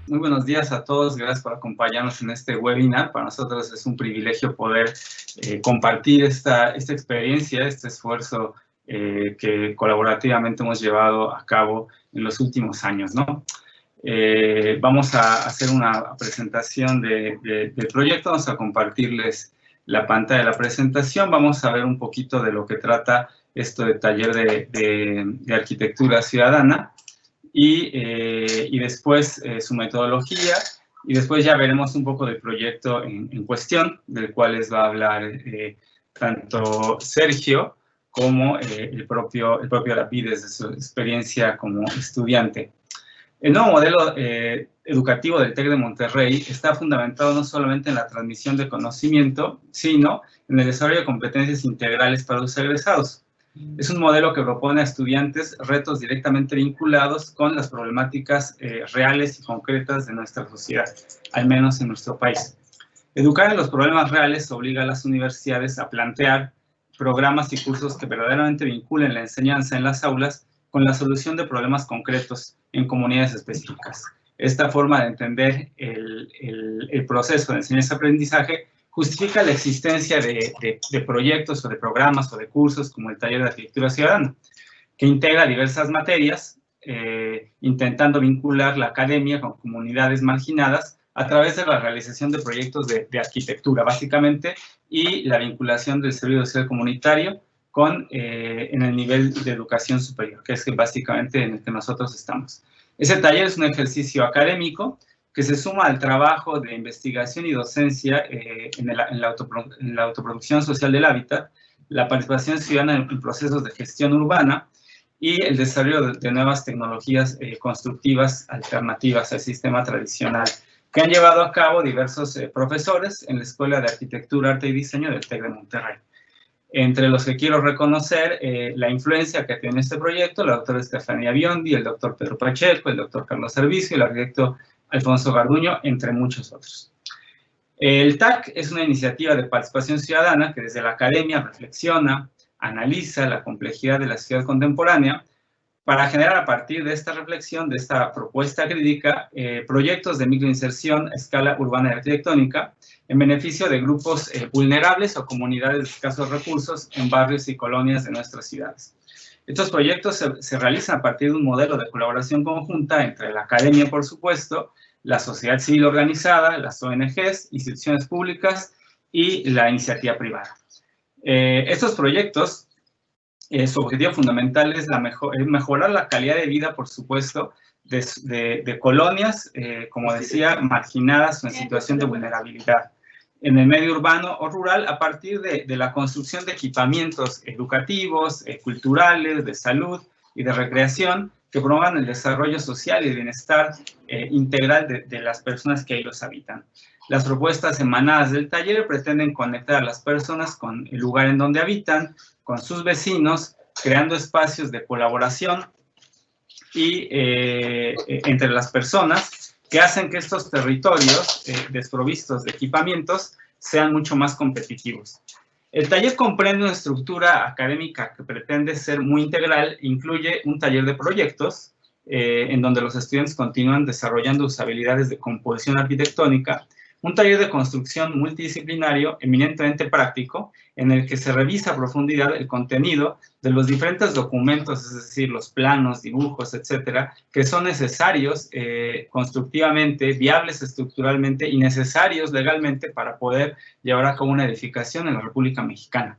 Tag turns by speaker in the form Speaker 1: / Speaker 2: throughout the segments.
Speaker 1: Muy buenos días a todos. Gracias por acompañarnos en este webinar. Para nosotros es un privilegio poder compartir esta experiencia, este esfuerzo que colaborativamente hemos llevado a cabo en los últimos años, ¿no? Vamos a hacer una presentación del proyecto. Vamos a compartirles la pantalla de la presentación. Vamos a ver un poquito de lo que trata esto de taller de arquitectura ciudadana. Y después su metodología, y después ya veremos un poco del proyecto en cuestión, del cual les va a hablar tanto Sergio como el propio David desde su experiencia como estudiante. El nuevo modelo educativo del TEC de Monterrey está fundamentado no solamente en la transmisión de conocimiento, sino en el desarrollo de competencias integrales para los egresados. Es un modelo que propone a estudiantes retos directamente vinculados con las problemáticas reales y concretas de nuestra sociedad, al menos en nuestro país. Educar en los problemas reales obliga a las universidades a plantear programas y cursos que verdaderamente vinculen la enseñanza en las aulas con la solución de problemas concretos en comunidades específicas. Esta forma de entender el proceso de enseñanza-aprendizaje justifica la existencia de proyectos o de programas o de cursos como el Taller de Arquitectura Ciudadana, que integra diversas materias, intentando vincular la academia con comunidades marginadas a través de la realización de proyectos de arquitectura, básicamente, y la vinculación del servicio social comunitario en el nivel de educación superior, que es básicamente en el que nosotros estamos. Ese taller es un ejercicio académico que se suma al trabajo de investigación y docencia en la autoproducción social del hábitat, la participación ciudadana en procesos de gestión urbana y el desarrollo de nuevas tecnologías constructivas alternativas al sistema tradicional, que han llevado a cabo diversos profesores en la Escuela de Arquitectura, Arte y Diseño del TEC de Monterrey. Entre los que quiero reconocer la influencia que tiene este proyecto, la doctora Estefanía Biondi, el doctor Pedro Pacheco, el doctor Carlos Servicio, el arquitecto Alfonso Garduño, entre muchos otros. El TAC es una iniciativa de participación ciudadana que desde la academia reflexiona, analiza la complejidad de la ciudad contemporánea para generar a partir de esta reflexión, de esta propuesta crítica, proyectos de microinserción a escala urbana y arquitectónica en beneficio de grupos vulnerables o comunidades de escasos recursos en barrios y colonias de nuestras ciudades. Estos proyectos se realizan a partir de un modelo de colaboración conjunta entre la academia, por supuesto, la sociedad civil organizada, las ONGs, instituciones públicas y la iniciativa privada. Estos proyectos, su objetivo fundamental es mejorar la calidad de vida, por supuesto, de colonias, como decía, marginadas o en situación de vulnerabilidad en el medio urbano o rural a partir de la construcción de equipamientos educativos, culturales, de salud y de recreación que promuevan el desarrollo social y el bienestar integral de las personas que ahí los habitan. Las propuestas emanadas del taller pretenden conectar a las personas con el lugar en donde habitan, con sus vecinos, creando espacios de colaboración y entre las personas que hacen que estos territorios desprovistos de equipamientos sean mucho más competitivos. El taller comprende una estructura académica que pretende ser muy integral, incluye un taller de proyectos, en donde los estudiantes continúan desarrollando sus habilidades de composición arquitectónica, un taller de construcción multidisciplinario eminentemente práctico, en el que se revisa a profundidad el contenido de los diferentes documentos, es decir, los planos, dibujos, etcétera, que son necesarios constructivamente, viables estructuralmente y necesarios legalmente para poder llevar a cabo una edificación en la República Mexicana.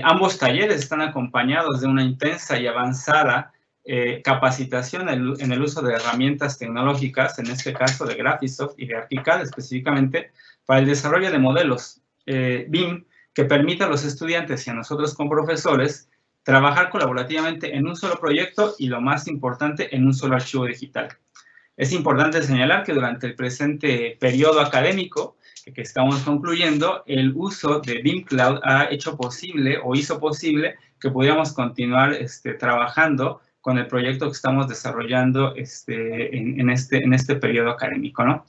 Speaker 1: Ambos talleres están acompañados de una intensa y avanzada capacitación en el uso de herramientas tecnológicas, en este caso de Graphisoft y de Archicad específicamente, para el desarrollo de modelos BIM que permitan a los estudiantes y a nosotros como profesores trabajar colaborativamente en un solo proyecto y, lo más importante, en un solo archivo digital. Es importante señalar que durante el presente periodo académico que estamos concluyendo, el uso de BIM Cloud ha hecho posible o hizo posible que pudiéramos continuar trabajando con el proyecto que estamos desarrollando en este periodo académico, ¿no?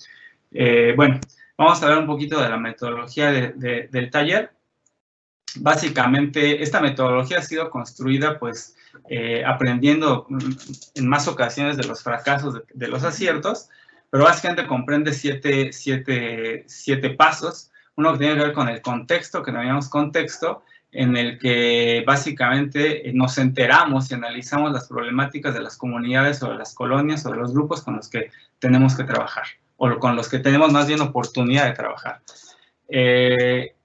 Speaker 1: Bueno, vamos a hablar un poquito de la metodología del taller. Básicamente, esta metodología ha sido construida, pues, aprendiendo en más ocasiones de los fracasos, de los aciertos, pero básicamente comprende siete pasos. Uno que tiene que ver con el contexto, que denominamos contexto, en el que básicamente nos enteramos y analizamos las problemáticas de las comunidades o de las colonias o de los grupos con los que tenemos que trabajar, o con los que tenemos más bien oportunidad de trabajar.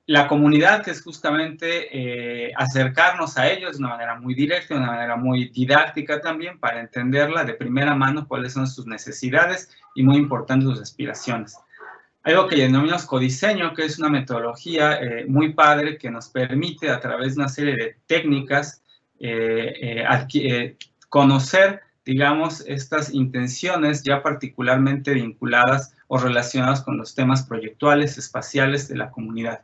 Speaker 1: La comunidad, que es justamente acercarnos a ellos de una manera muy directa, de una manera muy didáctica también, para entenderla de primera mano cuáles son sus necesidades y, muy importante, sus aspiraciones. Algo que denominamos codiseño, que es una metodología muy padre que nos permite, a través de una serie de técnicas, conocer, digamos, estas intenciones ya particularmente vinculadas o relacionadas con los temas proyectuales, espaciales de la comunidad.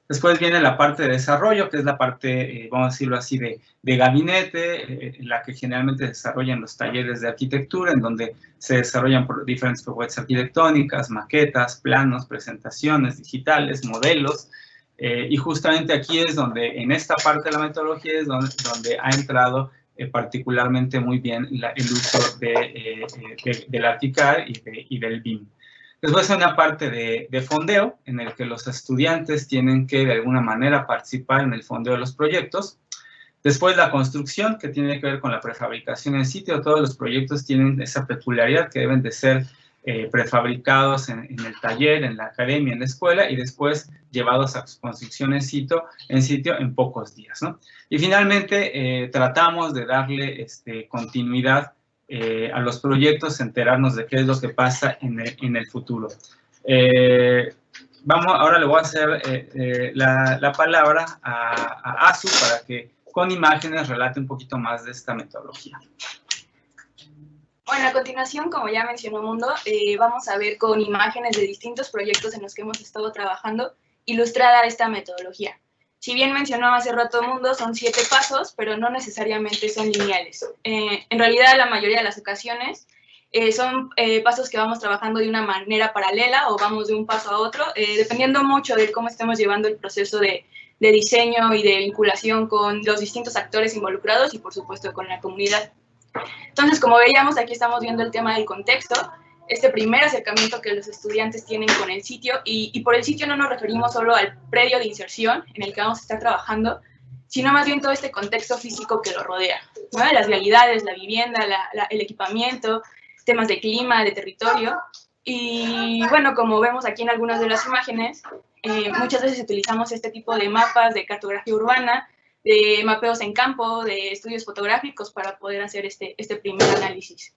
Speaker 1: Después viene la parte de desarrollo, que es la parte, vamos a decirlo así, de gabinete, la que generalmente desarrollan los talleres de arquitectura, en donde se desarrollan diferentes propuestas arquitectónicas, maquetas, planos, presentaciones digitales, modelos, y justamente aquí es donde, en esta parte de la metodología, es donde ha entrado particularmente muy bien el uso del Archicad y del BIM. Después hay una parte de fondeo, en el que los estudiantes tienen que, de alguna manera, participar en el fondeo de los proyectos. Después la construcción, que tiene que ver con la prefabricación en sitio. Todos los proyectos tienen esa peculiaridad que deben de ser prefabricados en el taller, en la academia, en la escuela, y después llevados a construcción en sitio en pocos días, ¿no? Y finalmente tratamos de darle continuidad a los proyectos, enterarnos de qué es lo que pasa en el futuro. Ahora le voy a hacer la palabra a Azu para que con imágenes relate un poquito más de esta metodología.
Speaker 2: Bueno, a continuación, como ya mencionó Mundo, vamos a ver con imágenes de distintos proyectos en los que hemos estado trabajando ilustrada esta metodología. Si bien mencionó hace rato Mundo, son 7 pasos, pero no necesariamente son lineales. En realidad, la mayoría de las ocasiones son pasos que vamos trabajando de una manera paralela o vamos de un paso a otro, dependiendo mucho de cómo estemos llevando el proceso de diseño y de vinculación con los distintos actores involucrados y, por supuesto, con la comunidad. Entonces, como veíamos, aquí estamos viendo el tema del contexto, este primer acercamiento que los estudiantes tienen con el sitio, y por el sitio no nos referimos solo al predio de inserción en el que vamos a estar trabajando, sino más bien todo este contexto físico que lo rodea, ¿no? Las realidades, la vivienda, el equipamiento, temas de clima, de territorio. Y bueno, como vemos aquí en algunas de las imágenes, muchas veces utilizamos este tipo de mapas de cartografía urbana, de mapeos en campo, de estudios fotográficos para poder hacer este primer análisis.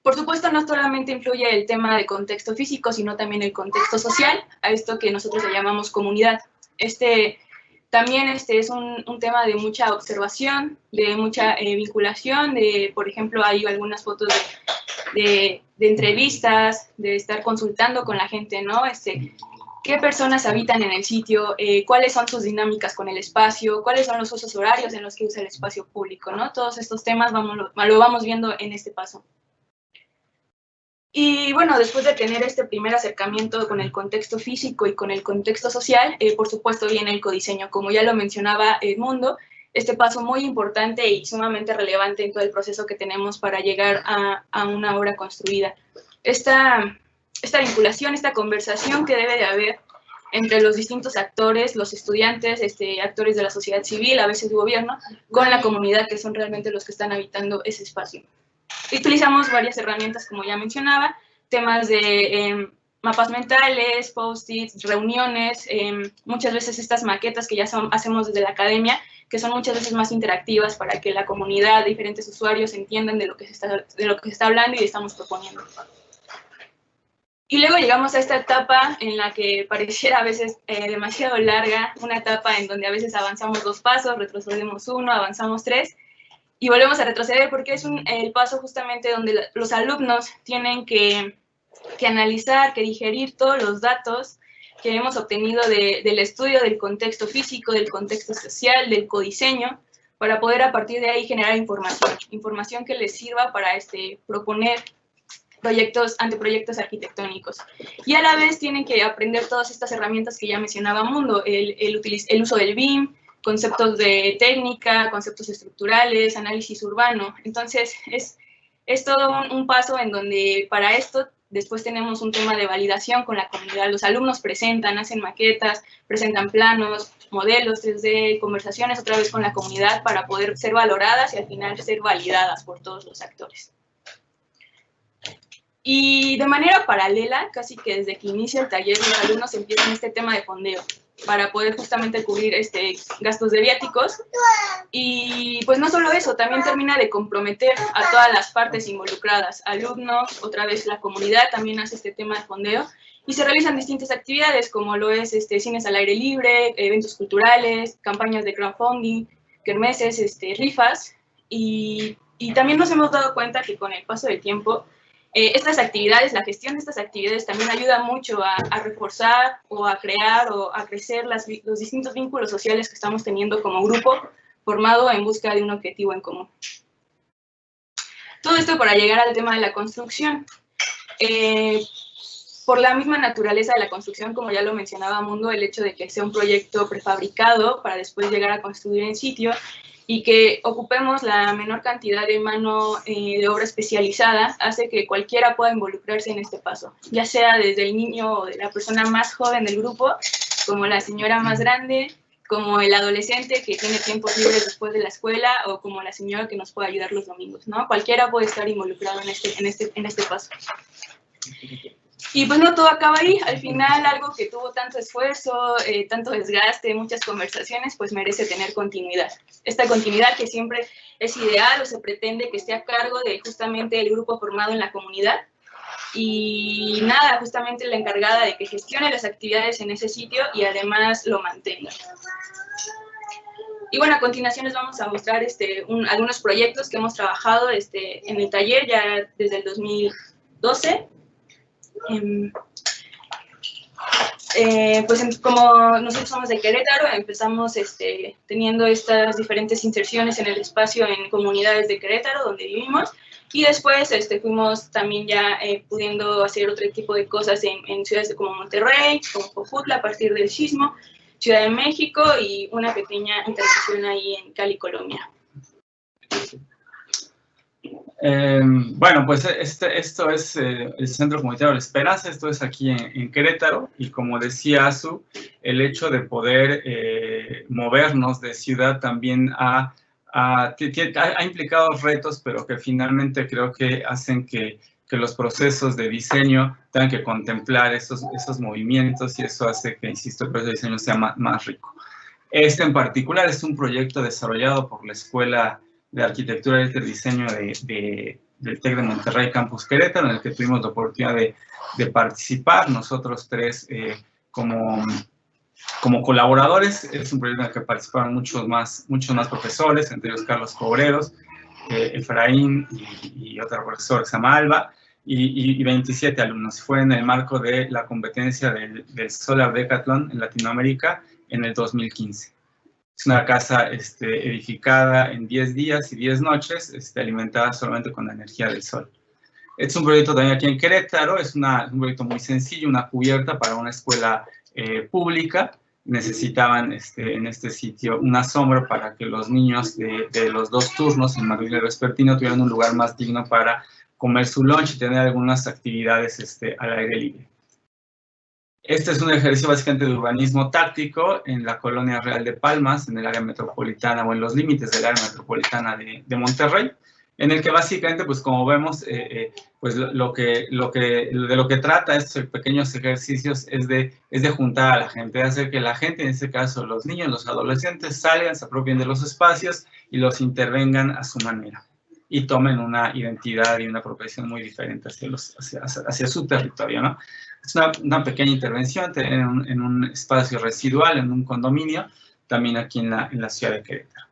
Speaker 2: Por supuesto, no solamente influye el tema de contexto físico, sino también el contexto social, a esto que nosotros le llamamos comunidad. También es un tema de mucha observación, de mucha vinculación, por ejemplo, hay algunas fotos de entrevistas, de estar consultando con la gente, ¿no? ¿Qué personas habitan en el sitio? ¿Cuáles son sus dinámicas con el espacio? ¿Cuáles son los usos horarios en los que usa el espacio público, ¿no? Todos estos temas lo vamos viendo en este paso. Y bueno, después de tener este primer acercamiento con el contexto físico y con el contexto social, por supuesto viene el codiseño. Como ya lo mencionaba Edmundo, este paso muy importante y sumamente relevante en todo el proceso que tenemos para llegar a una obra construida. Esta vinculación, esta conversación que debe de haber entre los distintos actores, los estudiantes, actores de la sociedad civil, a veces gobierno, con la comunidad, que son realmente los que están habitando ese espacio. Utilizamos varias herramientas, como ya mencionaba, temas de mapas mentales, post-its, reuniones, muchas veces estas maquetas que ya hacemos desde la academia, que son muchas veces más interactivas para que la comunidad, diferentes usuarios entiendan de lo que se está hablando y estamos proponiendo. Y luego llegamos a esta etapa en la que pareciera a veces demasiado larga, una etapa en donde a veces avanzamos 2 pasos, retrocedemos 1, avanzamos 3, y volvemos a retroceder porque es el paso justamente donde los alumnos tienen que analizar, que digerir todos los datos que hemos obtenido del estudio del contexto físico, del contexto social, del codiseño, para poder a partir de ahí generar información que les sirva para proponer anteproyectos arquitectónicos. Y a la vez tienen que aprender todas estas herramientas que ya mencionaba Mundo, el uso del BIM, conceptos de técnica, conceptos estructurales, análisis urbano. Entonces, Es todo un paso en donde para esto después tenemos un tema de validación con la comunidad. Los alumnos presentan, hacen maquetas, presentan planos, modelos 3D, conversaciones otra vez con la comunidad para poder ser valoradas y al final ser validadas por todos los actores. Y de manera paralela, casi que desde que inicia el taller, los alumnos empiezan este tema de fondeo para poder justamente cubrir gastos de viáticos. Y pues no solo eso, también termina de comprometer a todas las partes involucradas, alumnos, otra vez la comunidad también hace este tema de fondeo, y se realizan distintas actividades como lo es cines al aire libre, eventos culturales, campañas de crowdfunding, kermeses, rifas, y también nos hemos dado cuenta que con el paso del tiempo, estas actividades, la gestión de estas actividades también ayuda mucho a reforzar o a crear o a crecer los distintos vínculos sociales que estamos teniendo como grupo formado en busca de un objetivo en común. Todo esto para llegar al tema de la construcción. Por la misma naturaleza de la construcción, como ya lo mencionaba Mundo, el hecho de que sea un proyecto prefabricado para después llegar a construir en sitio y que ocupemos la menor cantidad de mano de obra especializada, hace que cualquiera pueda involucrarse en este paso, ya sea desde el niño o de la persona más joven del grupo, como la señora más grande, como el adolescente que tiene tiempos libres después de la escuela, o como la señora que nos puede ayudar los domingos, ¿no? Cualquiera puede estar involucrado en este paso. Y pues no todo acaba ahí, al final algo que tuvo tanto esfuerzo, tanto desgaste, muchas conversaciones, pues merece tener continuidad. Esta continuidad que siempre es ideal o se pretende que esté a cargo de justamente el grupo formado en la comunidad. Y nada, justamente la encargada de que gestione las actividades en ese sitio y además lo mantenga. Y bueno, a continuación les vamos a mostrar algunos proyectos que hemos trabajado en el taller ya desde el 2012. Pues como nosotros somos de Querétaro, empezamos teniendo estas diferentes inserciones en el espacio en comunidades de Querétaro donde vivimos, y después fuimos también ya pudiendo hacer otro tipo de cosas en ciudades como Monterrey, como Jojutla a partir del sismo, Ciudad de México y una pequeña intervención ahí en Cali, Colombia.
Speaker 1: Bueno, pues esto es el Centro Comunitario La Esperanza, esto es aquí en Querétaro, y como decía Azu, el hecho de poder movernos de ciudad también ha implicado retos, pero que finalmente creo que hacen que los procesos de diseño tengan que contemplar esos movimientos, y eso hace que, insisto, el proceso de diseño sea más rico. Este en particular es un proyecto desarrollado por la Escuela de Arquitectura y Diseño del TEC de Monterrey, Campus Querétaro, en el que tuvimos la oportunidad de participar nosotros tres como colaboradores. Es un proyecto en el que participaron muchos más profesores, entre ellos Carlos Cobreros, Efraín y otro profesor que se llama Alba, y 27 alumnos. Fue en el marco de la competencia del Solar Decathlon en Latinoamérica en el 2015. Es una casa edificada en 10 días y 10 noches, alimentada solamente con la energía del sol. Es un proyecto también aquí en Querétaro, es un proyecto muy sencillo, una cubierta para una escuela pública. Necesitaban en este sitio una sombra para que los niños de los dos turnos, en matinal y vespertino, tuvieran un lugar más digno para comer su lunch y tener algunas actividades al aire libre. Este es un ejercicio básicamente de urbanismo táctico en la Colonia Real de Palmas, en el área metropolitana o en los límites del área metropolitana de Monterrey, en el que básicamente, pues como vemos, pues de lo que trata estos pequeños ejercicios es de juntar a la gente, de hacer que la gente, en este caso los niños, los adolescentes, salgan, se apropien de los espacios y los intervengan a su manera y tomen una identidad y una apropiación muy diferente hacia su territorio, ¿no? Es una pequeña intervención en un espacio residual, en un condominio, también aquí en la ciudad de Querétaro.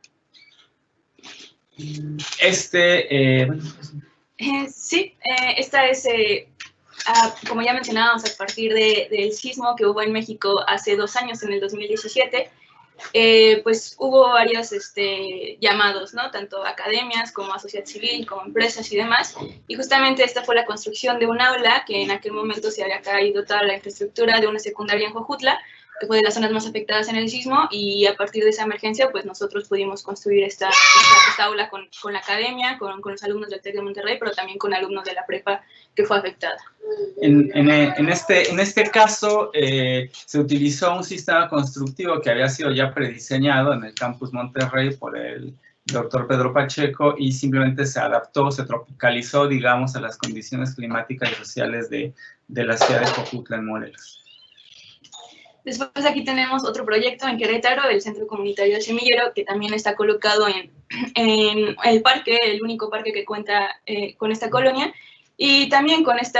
Speaker 2: Sí, esta es, como ya mencionábamos, a partir del sismo que hubo en México hace 2 años, en el 2017, pues hubo varios llamados, ¿no? Tanto academias como a sociedad civil, como empresas y demás, y justamente esta fue la construcción de un aula que en aquel momento se había caído toda la infraestructura de una secundaria en Jojutla, fue de las zonas más afectadas en el sismo, y a partir de esa emergencia, pues nosotros pudimos construir esta aula con la academia, con los alumnos del TEC de Monterrey, pero también con alumnos de la prepa que fue afectada.
Speaker 1: En este caso, se utilizó un sistema constructivo que había sido ya prediseñado en el Campus Monterrey por el doctor Pedro Pacheco, y simplemente se adaptó, se tropicalizó, digamos, a las condiciones climáticas y sociales de la ciudad de Jojutla, en Morelos.
Speaker 2: Después aquí tenemos otro proyecto en Querétaro, el Centro Comunitario del Semillero, que también está colocado en el parque, el único parque que cuenta con esta colonia, y también con este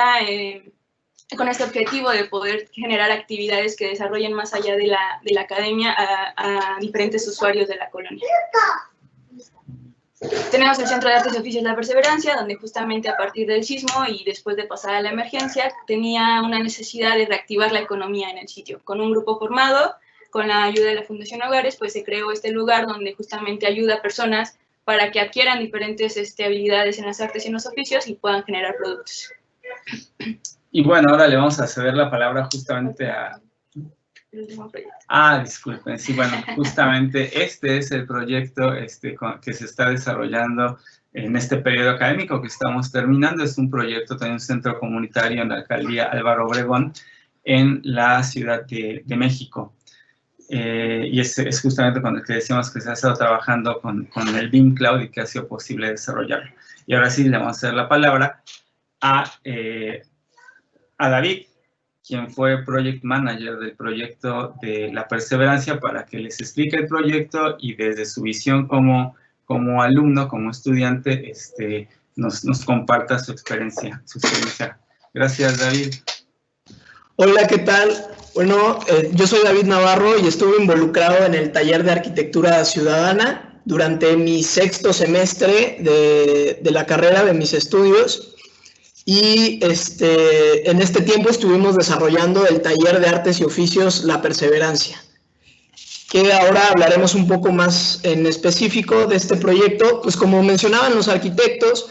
Speaker 2: objetivo de poder generar actividades que desarrollen más allá de la academia a diferentes usuarios de la colonia. Tenemos el Centro de Artes y Oficios La Perseverancia, donde justamente a partir del sismo y después de pasar a la emergencia, tenía una necesidad de reactivar la economía en el sitio. Con un grupo formado, con la ayuda de la Fundación Hogares, pues se creó este lugar donde justamente ayuda a personas para que adquieran diferentes habilidades en las artes y en los oficios y puedan generar productos.
Speaker 1: Y bueno, ahora le vamos a ceder la palabra justamente a... disculpen, sí, bueno, justamente este es el proyecto que se está desarrollando en este periodo académico que estamos terminando. Es un proyecto de un centro comunitario en la alcaldía Álvaro Obregón, en la Ciudad de México. Y es justamente con el que decimos que se ha estado trabajando con el BIM Cloud y que ha sido posible desarrollarlo. Y ahora sí le vamos a hacer la palabra a David, quien fue Project Manager del proyecto de La Perseverancia, para que les explique el proyecto y desde su visión como alumno, como estudiante, nos comparta su experiencia. Gracias, David.
Speaker 3: Hola, ¿qué tal? Bueno, yo soy David Navarro y estuve involucrado en el taller de Arquitectura Ciudadana durante mi 6º semestre de la carrera de mis estudios. Y en este tiempo estuvimos desarrollando el taller de Artes y Oficios La Perseverancia, que ahora hablaremos un poco más en específico de este proyecto. Pues como mencionaban los arquitectos,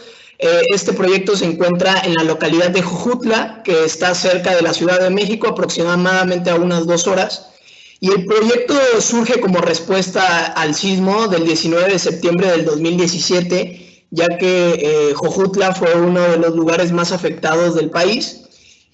Speaker 3: este proyecto se encuentra en la localidad de Jojutla, que está cerca de la Ciudad de México, aproximadamente a unas 2 horas. Y el proyecto surge como respuesta al sismo del 19 de septiembre del 2017, ya que Jojutla fue uno de los lugares más afectados del país,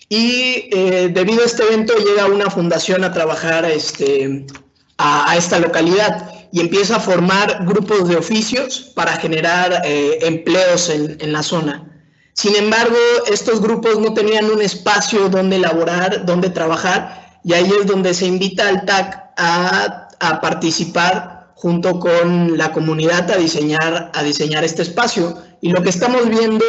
Speaker 3: y debido a este evento llega una fundación a trabajar a esta localidad y empieza a formar grupos de oficios para generar empleos en la zona. Sin embargo, estos grupos no tenían un espacio donde laborar, donde trabajar, y ahí es donde se invita al TAC a participar junto con la comunidad a diseñar este espacio. Y lo que estamos viendo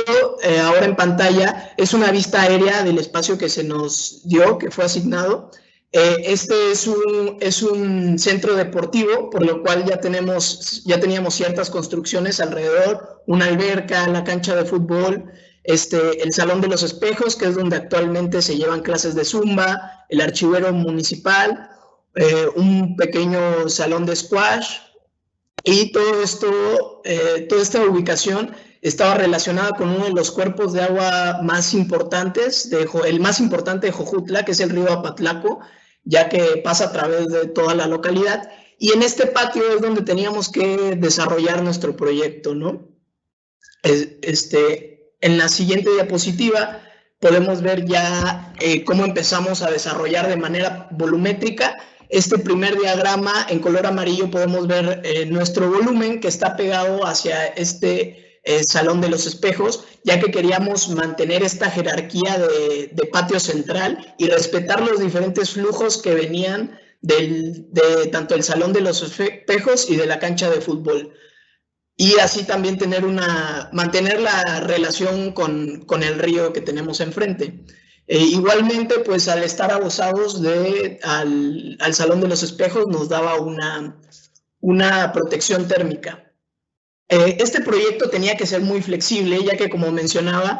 Speaker 3: ahora en pantalla es una vista aérea del espacio que se nos dio, que fue asignado. Este es un centro deportivo, por lo cual ya teníamos ciertas construcciones alrededor, una alberca, la cancha de fútbol, el Salón de los Espejos, que es donde actualmente se llevan clases de zumba, el archivero municipal, un pequeño salón de squash, y todo esto, toda esta ubicación estaba relacionada con uno de los cuerpos de agua más importantes, el más importante de Jojutla, que es el río Apatlaco, ya que pasa a través de toda la localidad, y en este patio es donde teníamos que desarrollar nuestro proyecto, ¿no? En la siguiente diapositiva podemos ver ya cómo empezamos a desarrollar de manera volumétrica. Este primer diagrama en color amarillo podemos ver nuestro volumen que está pegado hacia este Salón de los Espejos, ya que queríamos mantener esta jerarquía de patio central y respetar los diferentes flujos que venían de tanto el Salón de los Espejos y de la cancha de fútbol. Y así también mantener la relación con el río que tenemos enfrente. Igualmente, pues al estar adosados al Salón de los Espejos nos daba una protección térmica. Este proyecto tenía que ser muy flexible, ya que, como mencionaba,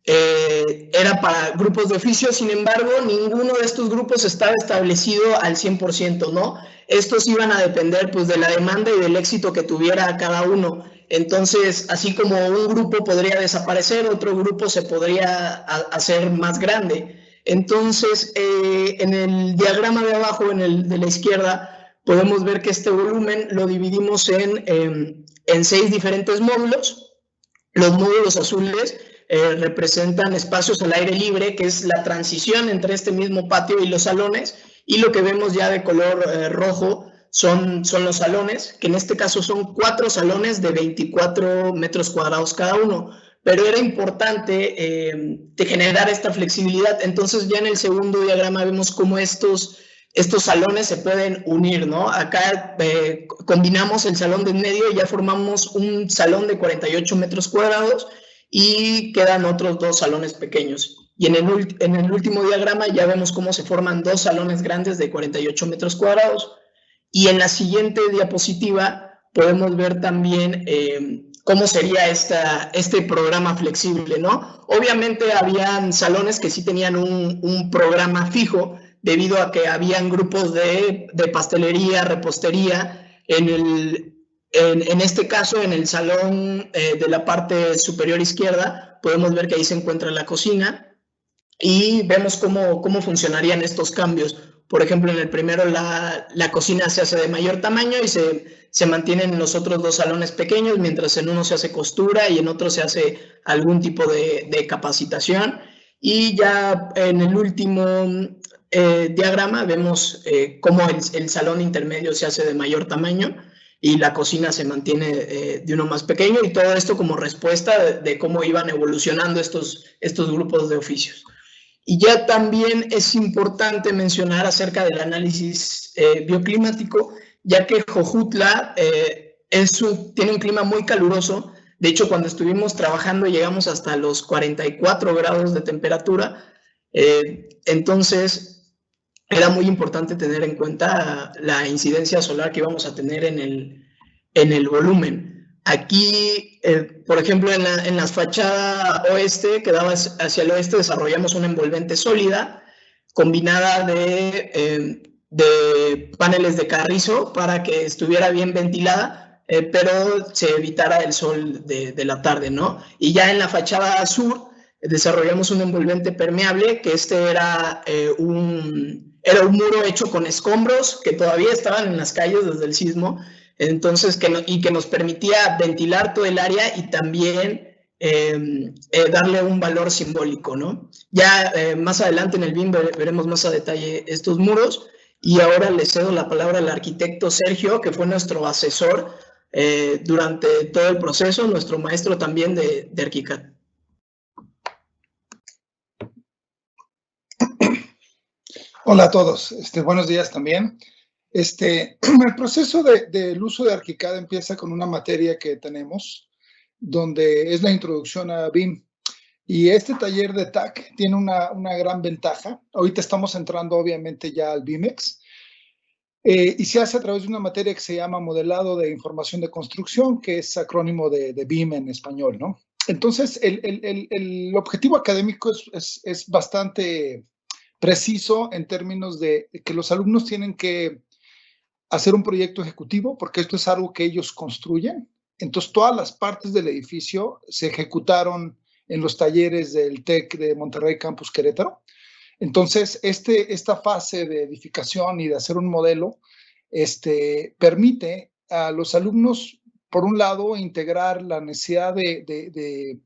Speaker 3: era para grupos de oficio. Sin embargo, ninguno de estos grupos estaba establecido al 100%, ¿no? Estos iban a depender pues de la demanda y del éxito que tuviera cada uno. Entonces, así como un grupo podría desaparecer, otro grupo se podría hacer más grande. Entonces, en el diagrama de abajo, en el de la izquierda, podemos ver que este volumen lo dividimos en 6 diferentes módulos. Los módulos azules representan espacios al aire libre, que es la transición entre este mismo patio y los salones, y lo que vemos ya de color rojo son los salones, que en este caso son 4 salones de 24 metros cuadrados cada uno. Pero era importante generar esta flexibilidad. Entonces ya en el segundo diagrama vemos cómo estos salones se pueden unir, ¿no? Acá combinamos el salón de en medio y ya formamos un salón de 48 metros cuadrados y quedan otros 2 salones pequeños. Y en el último diagrama ya vemos cómo se forman 2 salones grandes de 48 metros cuadrados. Y en la siguiente diapositiva podemos ver también cómo sería este programa flexible, ¿no? Obviamente habían salones que sí tenían un programa fijo, debido a que habían grupos de pastelería, repostería. En este caso, en el salón de la parte superior izquierda, podemos ver que ahí se encuentra la cocina y vemos cómo funcionarían estos cambios. Por ejemplo, en el primero la cocina se hace de mayor tamaño y se mantienen en los otros 2 salones pequeños, mientras en uno se hace costura y en otro se hace algún tipo de capacitación. Y ya en el último diagrama vemos cómo el salón intermedio se hace de mayor tamaño y la cocina se mantiene de uno más pequeño, y todo esto como respuesta de cómo iban evolucionando estos grupos de oficios. Y ya también es importante mencionar acerca del análisis bioclimático, ya que Jojutla tiene un clima muy caluroso. De hecho, cuando estuvimos trabajando llegamos hasta los 44 grados de temperatura. Entonces, era muy importante tener en cuenta la incidencia solar que íbamos a tener en el volumen. Aquí, por ejemplo, en la fachada oeste, que daba hacia el oeste, desarrollamos una envolvente sólida combinada de paneles de carrizo para que estuviera bien ventilada, pero se evitara el sol de la tarde, ¿no? Y ya en la fachada sur desarrollamos un envolvente permeable, que era un muro hecho con escombros que todavía estaban en las calles desde el sismo. Entonces, que nos permitía ventilar todo el área y también darle un valor simbólico, ¿no? Ya más adelante en el BIM veremos más a detalle estos muros, y ahora le cedo la palabra al arquitecto Sergio, que fue nuestro asesor durante todo el proceso, nuestro maestro también de ArchiCAD.
Speaker 4: Hola a todos, buenos días también. El proceso del uso de ArchiCAD empieza con una materia que tenemos, donde es la introducción a BIM. Y este taller de TAC tiene una gran ventaja. Ahorita estamos entrando obviamente ya al BIMEX. Y se hace a través de una materia que se llama Modelado de Información de Construcción, que es acrónimo de BIM en español, ¿no? Entonces, el objetivo académico es bastante preciso en términos de que los alumnos tienen que hacer un proyecto ejecutivo, porque esto es algo que ellos construyen. Entonces, todas las partes del edificio se ejecutaron en los talleres del TEC de Monterrey Campus Querétaro. Entonces, esta fase de edificación y de hacer un modelo permite a los alumnos, por un lado, integrar la necesidad de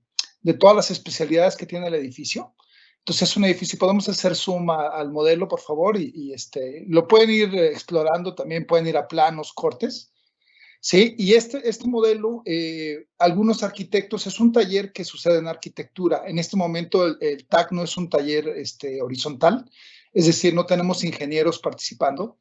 Speaker 4: todas las especialidades que tiene el edificio. Entonces, es un edificio, podemos hacer zoom al modelo, por favor, y lo pueden ir explorando, también pueden ir a planos, cortes. Sí, y este modelo, algunos arquitectos, es un taller que sucede en arquitectura. En este momento el TAC no es un taller horizontal, es decir, no tenemos ingenieros participando.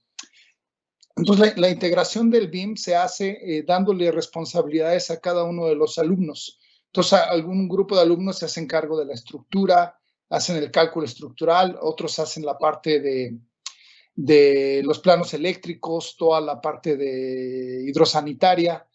Speaker 4: Entonces, la integración del BIM se hace dándole responsabilidades a cada uno de los alumnos. Entonces, algún grupo de alumnos se hacen cargo de la estructura, hacen el cálculo estructural, otros hacen la parte de los planos eléctricos, toda la parte de hidrosanitaria.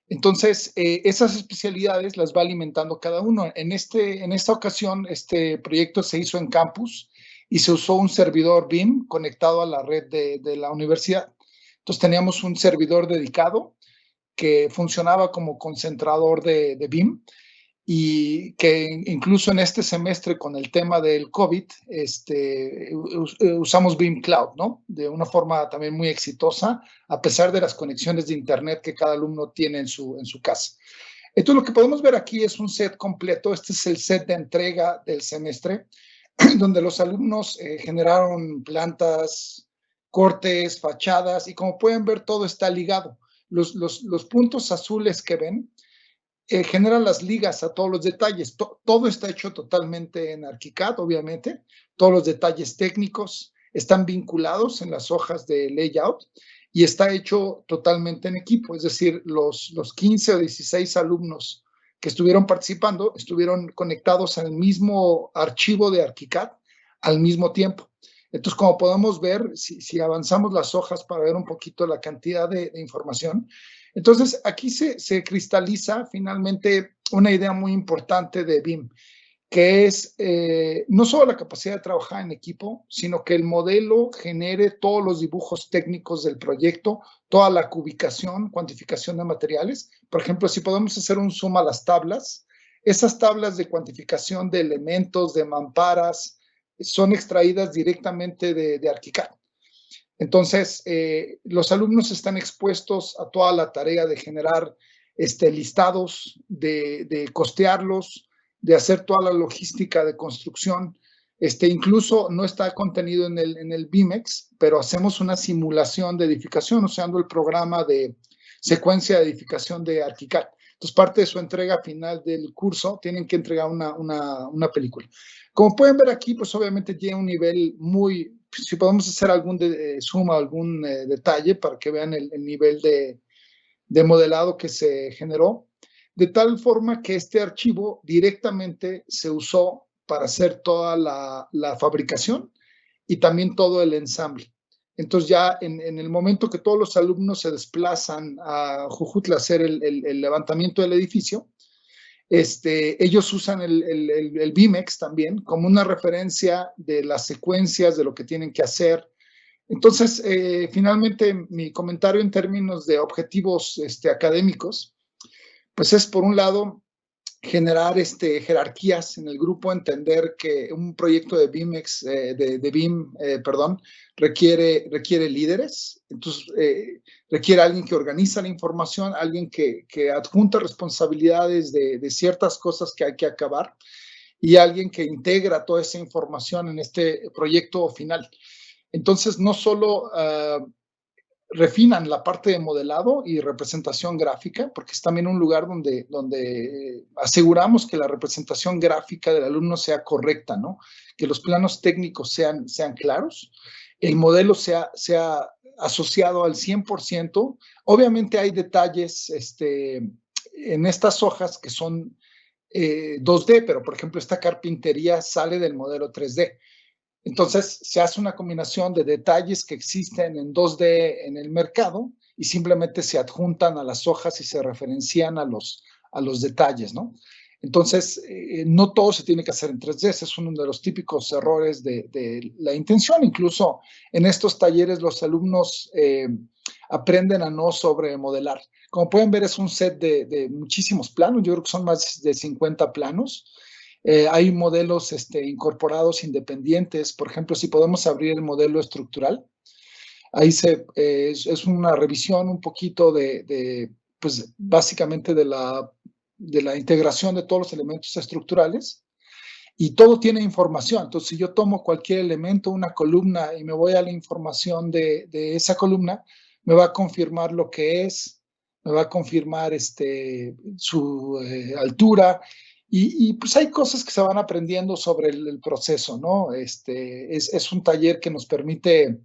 Speaker 4: Entonces, esas especialidades las va alimentando cada uno. En esta ocasión, este proyecto se hizo en campus y se usó un servidor BIM conectado a la red de la universidad. Entonces, teníamos un servidor dedicado que funcionaba como concentrador de BIM. y que incluso en este semestre con el tema del COVID, usamos BIM Cloud, ¿no? De una forma también muy exitosa, a pesar de las conexiones de internet que cada alumno tiene en su casa. Entonces, lo que podemos ver aquí es un set completo. Este es el set de entrega del semestre, donde los alumnos generaron plantas, cortes, fachadas, y como pueden ver, todo está ligado. Los puntos azules que ven generan las ligas a todos los detalles. Todo está hecho totalmente en ArchiCAD, obviamente. Todos los detalles técnicos están vinculados en las hojas de layout y está hecho totalmente en equipo. Es decir, los 15 o 16 alumnos que estuvieron participando estuvieron conectados al mismo archivo de ArchiCAD al mismo tiempo. Entonces, como podemos ver, si avanzamos las hojas para ver un poquito la cantidad de información, entonces aquí se cristaliza finalmente una idea muy importante de BIM, que es no solo la capacidad de trabajar en equipo, sino que el modelo genere todos los dibujos técnicos del proyecto, toda la cubicación, cuantificación de materiales. Por ejemplo, si podemos hacer un zoom a las tablas, esas tablas de cuantificación de elementos, de mamparas, son extraídas directamente de ArchiCAD. Entonces, los alumnos están expuestos a toda la tarea de generar listados, de costearlos, de hacer toda la logística de construcción. Incluso no está contenido en el BIMEX, pero hacemos una simulación de edificación usando el programa de secuencia de edificación de ArchiCAD. Entonces, parte de su entrega final del curso, tienen que entregar una película. Como pueden ver aquí, pues obviamente tiene un nivel muy... Si podemos hacer algún zoom, algún detalle para que vean el nivel de modelado que se generó, de tal forma que este archivo directamente se usó para hacer toda la fabricación y también todo el ensamble. Entonces ya en el momento que todos los alumnos se desplazan a Jujutla a hacer el levantamiento del edificio, ellos usan el BIMEX también como una referencia de las secuencias de lo que tienen que hacer. Entonces, finalmente, mi comentario en términos de objetivos académicos, pues es por un lado generar jerarquías en el grupo, entender que un proyecto de BIMEX, de BIM, requiere líderes. Entonces, requiere alguien que organiza la información, alguien que adjunta responsabilidades de ciertas cosas que hay que acabar y alguien que integra toda esa información en este proyecto final. Entonces, no solo refinan la parte de modelado y representación gráfica, porque es también un lugar donde aseguramos que la representación gráfica del alumno sea correcta, ¿no? Que los planos técnicos sean claros, el modelo sea asociado al 100%. Obviamente hay detalles en estas hojas que son 2D, pero por ejemplo esta carpintería sale del modelo 3D. Entonces, se hace una combinación de detalles que existen en 2D en el mercado y simplemente se adjuntan a las hojas y se referencian a los detalles, ¿no? Entonces, no todo se tiene que hacer en 3D. Ese es uno de los típicos errores de la intención. Incluso en estos talleres los alumnos aprenden a no sobremodelar. Como pueden ver, es un set de muchísimos planos. Yo creo que son más de 50 planos. Hay modelos incorporados independientes. Por ejemplo, si podemos abrir el modelo estructural, ahí es una revisión un poquito pues básicamente de la integración de todos los elementos estructurales y todo tiene información. Entonces, si yo tomo cualquier elemento, una columna, y me voy a la información de esa columna, me va a confirmar lo que es, me va a confirmar su altura. Y pues hay cosas que se van aprendiendo sobre el proceso, ¿no? Es un taller que nos permite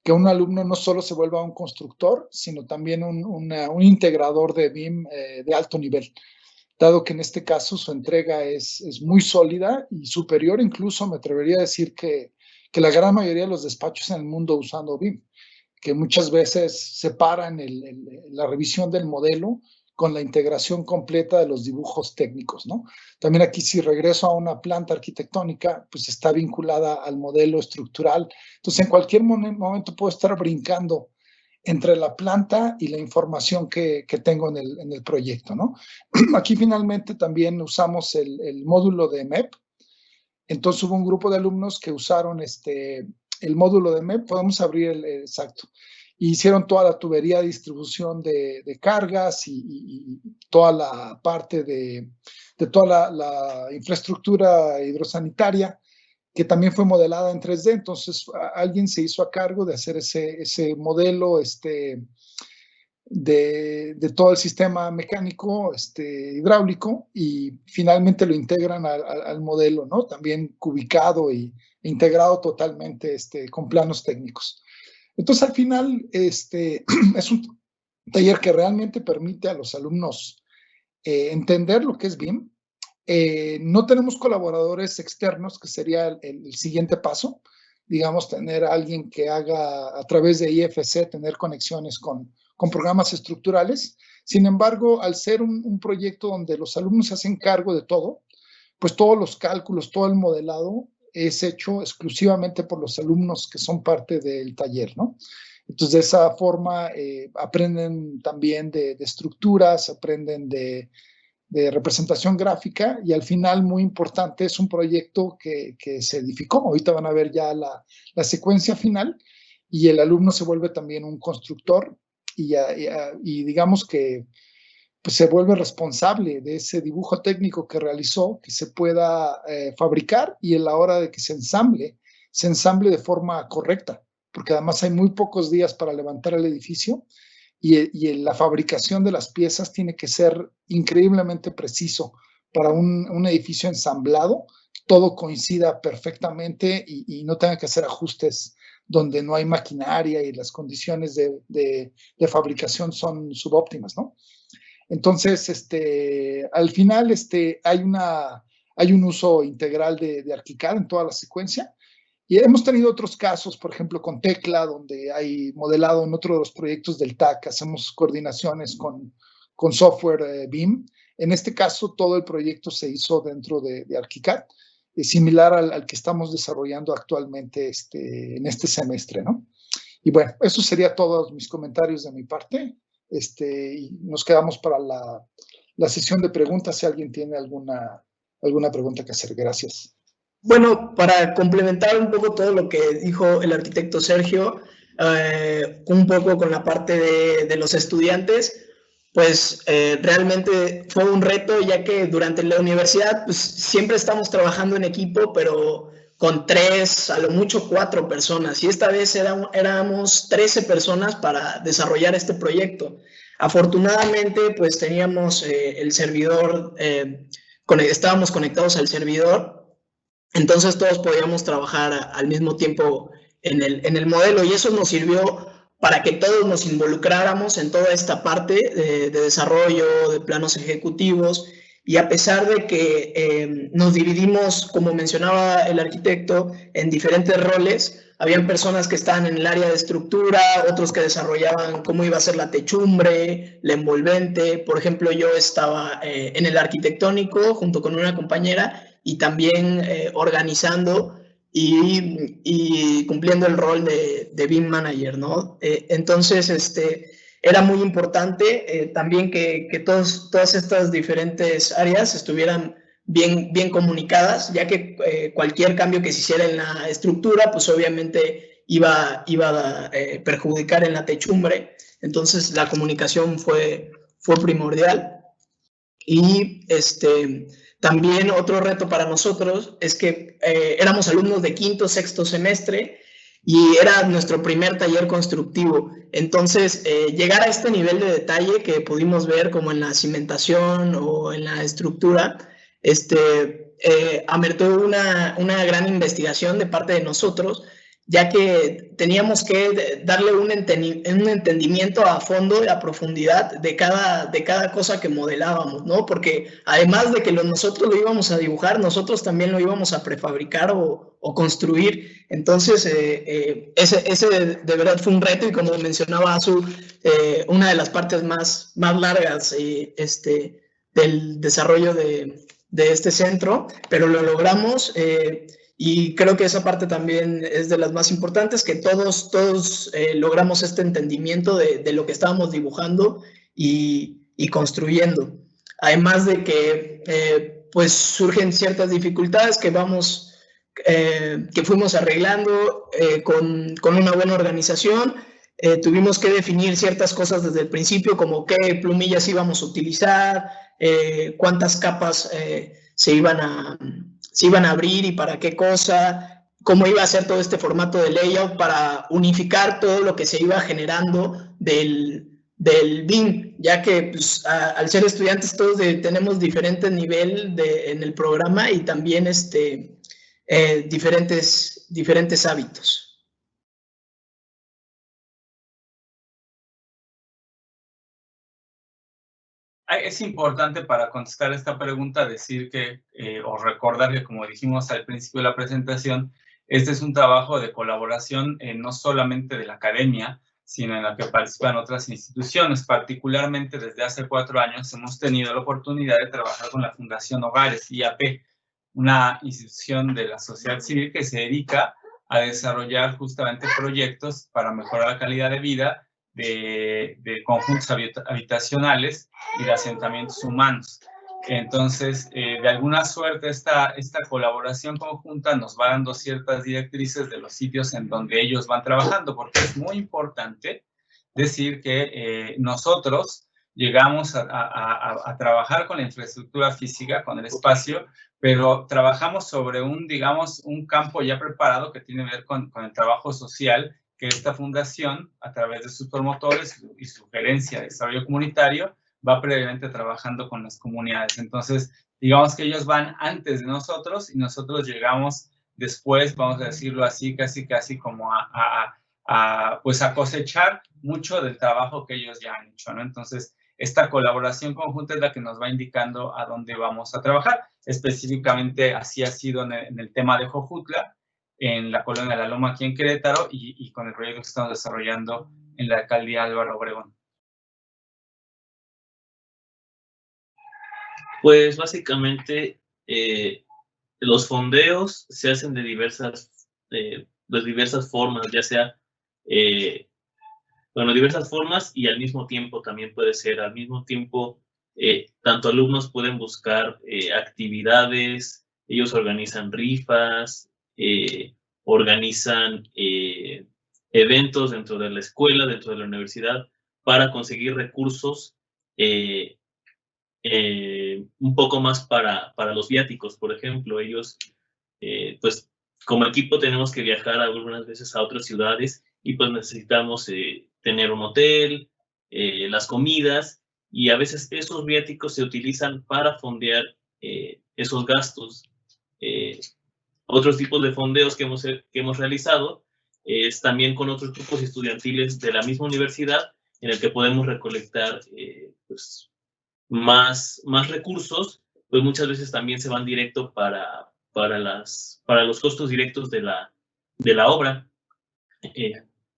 Speaker 4: que un alumno no solo se vuelva un constructor, sino también un integrador de BIM de alto nivel, dado que en este caso su entrega es muy sólida y superior, incluso me atrevería a decir que la gran mayoría de los despachos en el mundo usando BIM, que muchas veces separan la revisión del modelo con la integración completa de los dibujos técnicos, ¿no? También aquí, si regreso a una planta arquitectónica, pues está vinculada al modelo estructural. Entonces, en cualquier momento puedo estar brincando entre la planta y la información que tengo en el proyecto, ¿no? Aquí finalmente también usamos el módulo de MEP. Entonces hubo un grupo de alumnos que usaron el módulo de MEP. Podemos abrir exacto. Hicieron toda la tubería de distribución de cargas y toda la parte de toda la infraestructura hidrosanitaria, que también fue modelada en 3D. Entonces alguien se hizo a cargo de hacer ese modelo de todo el sistema mecánico hidráulico, y finalmente lo integran al modelo, ¿no? También cubicado e integrado totalmente con planos técnicos. Entonces, al final, es un taller que realmente permite a los alumnos entender lo que es BIM. No tenemos colaboradores externos, que sería el siguiente paso. Digamos, tener a alguien que haga a través de IFC, tener conexiones con programas estructurales. Sin embargo, al ser un proyecto donde los alumnos se hacen cargo de todo, pues todos los cálculos, todo el modelado es hecho exclusivamente por los alumnos que son parte del taller, ¿no? Entonces, de esa forma aprenden también de estructuras, aprenden de representación gráfica, y al final, muy importante, es un proyecto que se edificó. Ahorita van a ver ya la secuencia final, y el alumno se vuelve también un constructor y digamos que pues se vuelve responsable de ese dibujo técnico que realizó, que se pueda fabricar, y en la hora de que se ensamble de forma correcta, porque además hay muy pocos días para levantar el edificio, y la fabricación de las piezas tiene que ser increíblemente preciso para un edificio ensamblado, todo coincida perfectamente y no tenga que hacer ajustes donde no hay maquinaria y las condiciones de fabricación son subóptimas, ¿no? Entonces, al final hay un uso integral de ArchiCAD en toda la secuencia. Y hemos tenido otros casos, por ejemplo, con Tecla, donde hay modelado en otro de los proyectos del TAC, hacemos coordinaciones con software BIM. En este caso, todo el proyecto se hizo dentro de ArchiCAD, similar al que estamos desarrollando actualmente en este semestre, ¿no? Y bueno, eso sería todos mis comentarios de mi parte. Y nos quedamos para la sesión de preguntas, si alguien tiene alguna pregunta que hacer. Gracias.
Speaker 3: Bueno, para complementar un poco todo lo que dijo el arquitecto Sergio, un poco con la parte de los estudiantes, pues realmente fue un reto, ya que durante la universidad pues, siempre estamos trabajando en equipo, pero con 3, a lo mucho 4 personas, y esta vez éramos 13 personas para desarrollar este proyecto. Afortunadamente, pues teníamos el servidor, estábamos conectados al servidor, entonces todos podíamos trabajar al mismo tiempo en el modelo, y eso nos sirvió para que todos nos involucráramos en toda esta parte de desarrollo, de planos ejecutivos. Y a pesar de que nos dividimos, como mencionaba el arquitecto, en diferentes roles, habían personas que estaban en el área de estructura, otros que desarrollaban cómo iba a ser la techumbre, la envolvente. Por ejemplo, yo estaba en el arquitectónico junto con una compañera, y también organizando y cumpliendo el rol de BIM Manager, ¿no? Entonces, era muy importante también que todas estas diferentes áreas estuvieran bien comunicadas, ya que cualquier cambio que se hiciera en la estructura, pues obviamente iba a perjudicar en la techumbre. Entonces, la comunicación fue primordial. Y también otro reto para nosotros es que éramos alumnos de 5º, 6º semestre, y era nuestro primer taller constructivo. Entonces, llegar a este nivel de detalle que pudimos ver como en la cimentación o en la estructura, ameritó una gran investigación de parte de nosotros, ya que teníamos que darle un entendimiento a fondo y a profundidad de cada cosa que modelábamos, ¿no? Porque además de que nosotros lo íbamos a dibujar, nosotros también lo íbamos a prefabricar o construir. Entonces, ese de verdad fue un reto, y como mencionaba Azu, una de las partes más largas del desarrollo de este centro, pero lo logramos. Y creo que esa parte también es de las más importantes, que todos logramos este entendimiento de lo que estábamos dibujando y construyendo. Además de que pues surgen ciertas dificultades que fuimos arreglando con una buena organización. Tuvimos que definir ciertas cosas desde el principio, como qué plumillas íbamos a utilizar, cuántas capas se iban a abrir y para qué cosa, cómo iba a ser todo este formato de layout para unificar todo lo que se iba generando del BIM, ya que pues, al ser estudiantes todos tenemos diferente nivel en el programa y también diferentes hábitos.
Speaker 1: Es importante para contestar esta pregunta decir que, o recordar que, como dijimos al principio de la presentación, este es un trabajo de colaboración no solamente de la academia, sino en la que participan otras instituciones. Particularmente desde hace 4 años hemos tenido la oportunidad de trabajar con la Fundación Hogares, IAP, una institución de la sociedad civil que se dedica a desarrollar justamente proyectos para mejorar la calidad de vida de conjuntos habitacionales y de asentamientos humanos. Entonces, de alguna suerte, esta colaboración conjunta nos va dando ciertas directrices de los sitios en donde ellos van trabajando, porque es muy importante decir que nosotros llegamos a trabajar con la infraestructura física, con el espacio, pero trabajamos sobre digamos, un campo ya preparado que tiene que ver con el trabajo social que esta fundación, a través de sus promotores y su gerencia de desarrollo comunitario, va previamente trabajando con las comunidades. Entonces, digamos que ellos van antes de nosotros y nosotros llegamos después, vamos a decirlo así, casi como pues a cosechar mucho del trabajo que ellos ya han hecho, ¿no? Entonces, esta colaboración conjunta es la que nos va indicando a dónde vamos a trabajar. Específicamente, así ha sido en el tema de Jojutla, en la colonia de La Loma, aquí en Querétaro, y con el proyecto que estamos desarrollando en la alcaldía Álvaro Obregón.
Speaker 5: Pues básicamente los fondeos se hacen de diversas formas, ya sea, diversas formas, y al mismo tiempo también puede ser, al mismo tiempo, tanto alumnos pueden buscar actividades, ellos organizan rifas, organizan eventos dentro de la escuela, dentro de la universidad, para conseguir recursos un poco más para los viáticos. Por ejemplo, ellos, pues como equipo tenemos que viajar algunas veces a otras ciudades y pues necesitamos tener un hotel, las comidas, y a veces esos viáticos se utilizan para fondear esos gastos. Otros tipos de fondeos que hemos realizado es también con otros grupos estudiantiles de la misma universidad, en el que podemos recolectar pues más recursos, pues muchas veces también se van directo para los costos directos de la obra.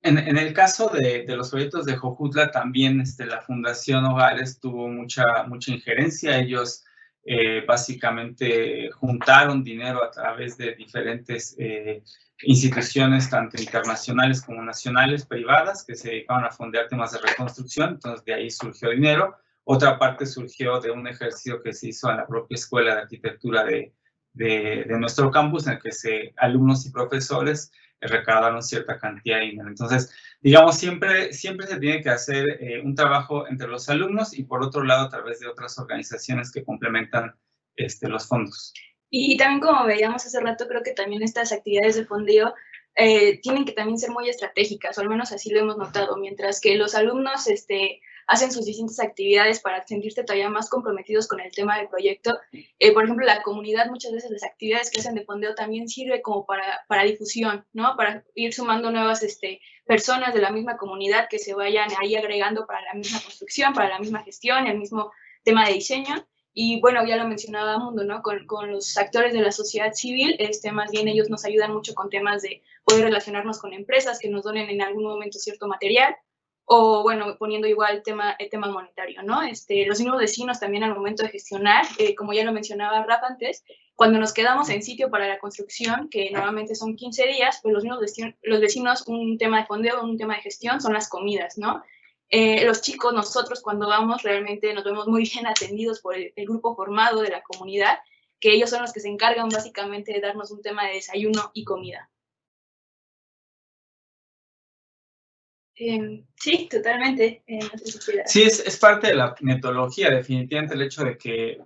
Speaker 1: En el caso de los proyectos de Jojutla, también la Fundación Hogares tuvo mucha injerencia. Ellos básicamente juntaron dinero a través de diferentes instituciones, tanto internacionales como nacionales, privadas, que se dedicaban a fondear temas de reconstrucción. Entonces, de ahí surgió dinero. Otra parte surgió de un ejercicio que se hizo en la propia Escuela de Arquitectura de nuestro campus, en el que alumnos y profesores recaudaron cierta cantidad de dinero. Entonces, digamos, siempre se tiene que hacer un trabajo entre los alumnos y, por otro lado, a través de otras organizaciones que complementan los fondos.
Speaker 2: Y también, como veíamos hace rato, creo que también estas actividades de fondeo tienen que también ser muy estratégicas, o al menos así lo hemos notado, mientras que los alumnos hacen sus distintas actividades para sentirse todavía más comprometidos con el tema del proyecto. Por ejemplo, la comunidad, muchas veces las actividades que hacen de fondeo también sirve como para difusión, ¿no? Para ir sumando nuevas personas de la misma comunidad que se vayan ahí agregando para la misma construcción, para la misma gestión, el mismo tema de diseño. Y bueno, ya lo mencionaba Mundo, ¿no? Con los actores de la sociedad civil, más bien ellos nos ayudan mucho con temas de poder relacionarnos con empresas que nos donen en algún momento cierto material, o bueno, poniendo igual el tema monetario, ¿no? Los mismos vecinos también al momento de gestionar, como ya lo mencionaba Rafa antes, cuando nos quedamos en sitio para la construcción, que normalmente son 15 días, pues los vecinos, un tema de fondeo, un tema de gestión son las comidas, ¿no? Los chicos, nosotros cuando vamos realmente nos vemos muy bien atendidos por el grupo formado de la comunidad, que ellos son los que se encargan básicamente de darnos un tema de desayuno y comida. Sí, totalmente. No sé si quieras.
Speaker 1: Sí, es parte de la metodología, definitivamente el hecho de que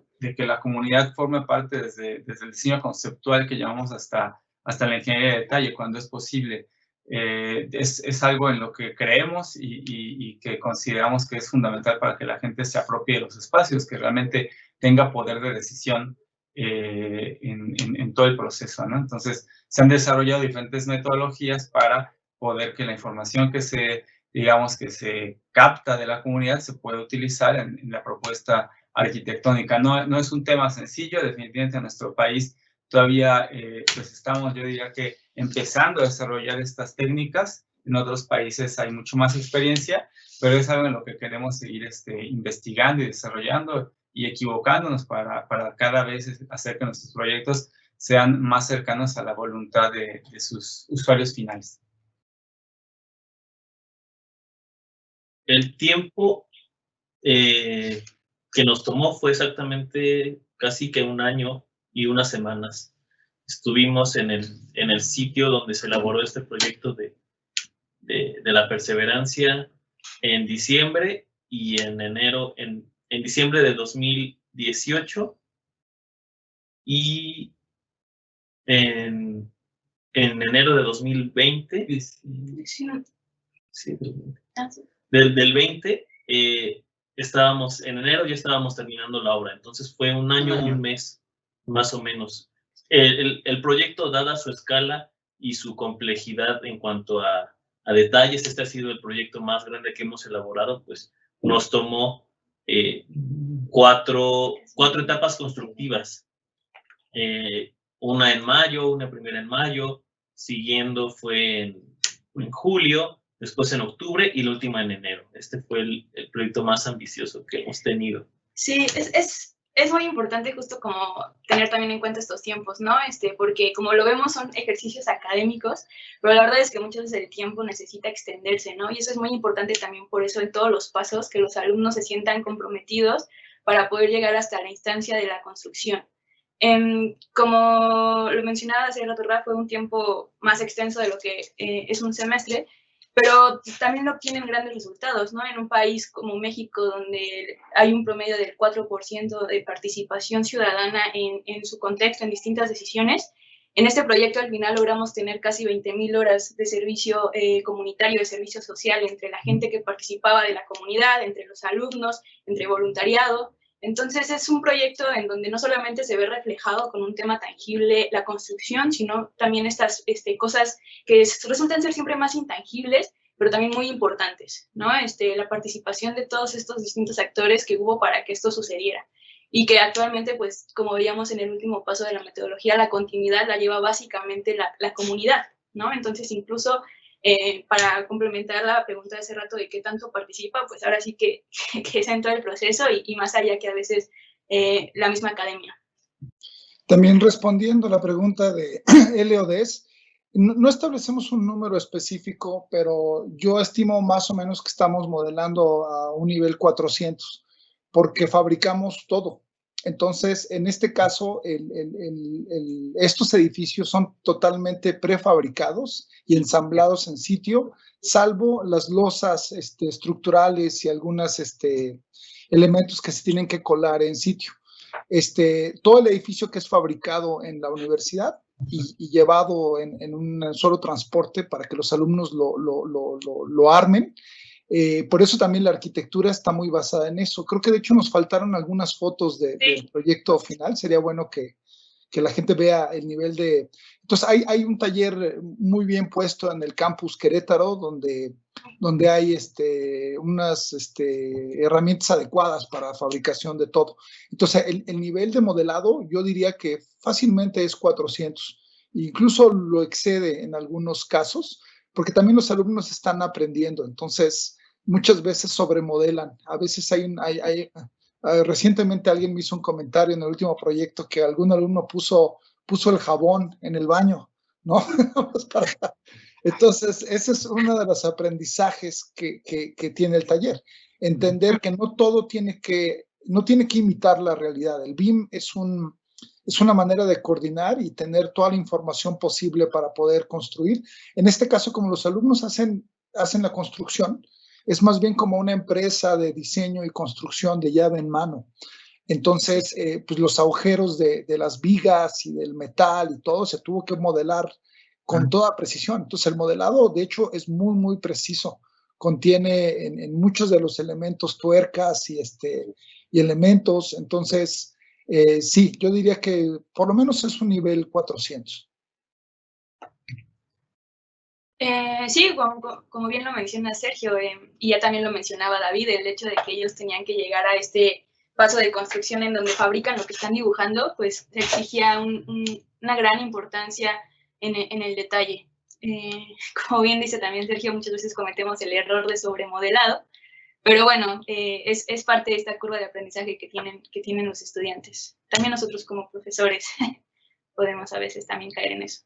Speaker 1: la comunidad forme parte desde el diseño conceptual que llamamos hasta la ingeniería de detalle, cuando es posible. Es algo en lo que creemos y que consideramos que es fundamental para que la gente se apropie de los espacios, que realmente tenga poder de decisión en todo el proceso, ¿no? Entonces, se han desarrollado diferentes metodologías para poder que la información que se capta de la comunidad se puede utilizar en la propuesta arquitectónica. No es un tema sencillo, definitivamente en nuestro país todavía pues estamos, yo diría que empezando a desarrollar estas técnicas. En otros países hay mucho más experiencia, pero es algo en lo que queremos seguir investigando y desarrollando y equivocándonos para cada vez hacer que nuestros proyectos sean más cercanos a la voluntad de sus usuarios finales.
Speaker 5: El tiempo que nos tomó fue exactamente casi que 1 año y unas semanas. Estuvimos en el sitio donde se elaboró este proyecto de la perseverancia en diciembre y en enero, en diciembre de 2018 y en enero de 2020. Sí, del 20, estábamos en enero, ya estábamos terminando la obra, entonces fue 1 año y 1 mes, más o menos. El proyecto, dada su escala y su complejidad en cuanto a detalles, este ha sido el proyecto más grande que hemos elaborado, pues nos tomó 4 etapas constructivas. Una en mayo, una primera en mayo, siguiendo fue en julio, después en octubre y la última en enero. Este fue el proyecto más ambicioso que hemos tenido.
Speaker 2: Sí, es muy importante justo como tener también en cuenta estos tiempos, ¿no? Porque como lo vemos son ejercicios académicos, pero la verdad es que muchas veces el tiempo necesita extenderse, ¿no? Y eso es muy importante también por eso en todos los pasos, que los alumnos se sientan comprometidos para poder llegar hasta la instancia de la construcción. Como lo mencionaba hace rato, Rafa, fue un tiempo más extenso de lo que es un semestre, pero también obtienen grandes resultados, ¿no? En un país como México, donde hay un promedio del 4% de participación ciudadana en su contexto, en distintas decisiones, en este proyecto al final logramos tener casi 20.000 horas de servicio comunitario, de servicio social, entre la gente que participaba de la comunidad, entre los alumnos, entre voluntariado. Entonces es un proyecto en donde no solamente se ve reflejado con un tema tangible la construcción, sino también estas cosas que resultan ser siempre más intangibles, pero también muy importantes, ¿no? La participación de todos estos distintos actores que hubo para que esto sucediera. Y que actualmente, pues, como veíamos en el último paso de la metodología, la continuidad la lleva básicamente la comunidad, ¿no? Entonces, incluso para complementar la pregunta de hace rato de qué tanto participa, pues ahora sí que es dentro del proceso y más allá que a veces la misma academia.
Speaker 4: También respondiendo a la pregunta de LODs, no establecemos un número específico, pero yo estimo más o menos que estamos modelando a un nivel 400, porque fabricamos todo. Entonces, en este caso, estos edificios son totalmente prefabricados y ensamblados en sitio, salvo las losas estructurales y algunos elementos que se tienen que colar en sitio. Todo el edificio que es fabricado en la universidad y llevado en un solo transporte para que los alumnos lo armen. Por eso también la arquitectura está muy basada en eso. Creo que de hecho nos faltaron algunas fotos del proyecto final. Sería bueno que la gente vea el nivel de... Entonces hay un taller muy bien puesto en el campus Querétaro donde hay unas herramientas adecuadas para fabricación de todo. Entonces el nivel de modelado yo diría que fácilmente es 400. Incluso lo excede en algunos casos porque también los alumnos están aprendiendo. Entonces muchas veces sobremodelan. A veces recientemente alguien me hizo un comentario en el último proyecto que algún alumno puso el jabón en el baño, ¿no? Entonces, ese es uno de los aprendizajes que tiene el taller. Entender que no todo tiene que imitar la realidad. El BIM es una manera de coordinar y tener toda la información posible para poder construir. En este caso, como los alumnos hacen la construcción, es más bien como una empresa de diseño y construcción de llave en mano. Entonces, pues los agujeros de las vigas y del metal y todo se tuvo que modelar con toda precisión. Entonces, el modelado, de hecho, es muy, muy preciso. Contiene en muchos de los elementos tuercas y elementos. Entonces, sí, yo diría que por lo menos es un nivel 400.
Speaker 2: Sí, como bien lo menciona Sergio, y ya también lo mencionaba David, el hecho de que ellos tenían que llegar a este paso de construcción en donde fabrican lo que están dibujando, pues se exigía una gran importancia en el detalle. Como bien dice también Sergio, muchas veces cometemos el error de sobremodelado, pero bueno, es parte de esta curva de aprendizaje que tienen los estudiantes. También nosotros como profesores podemos a veces también caer en eso.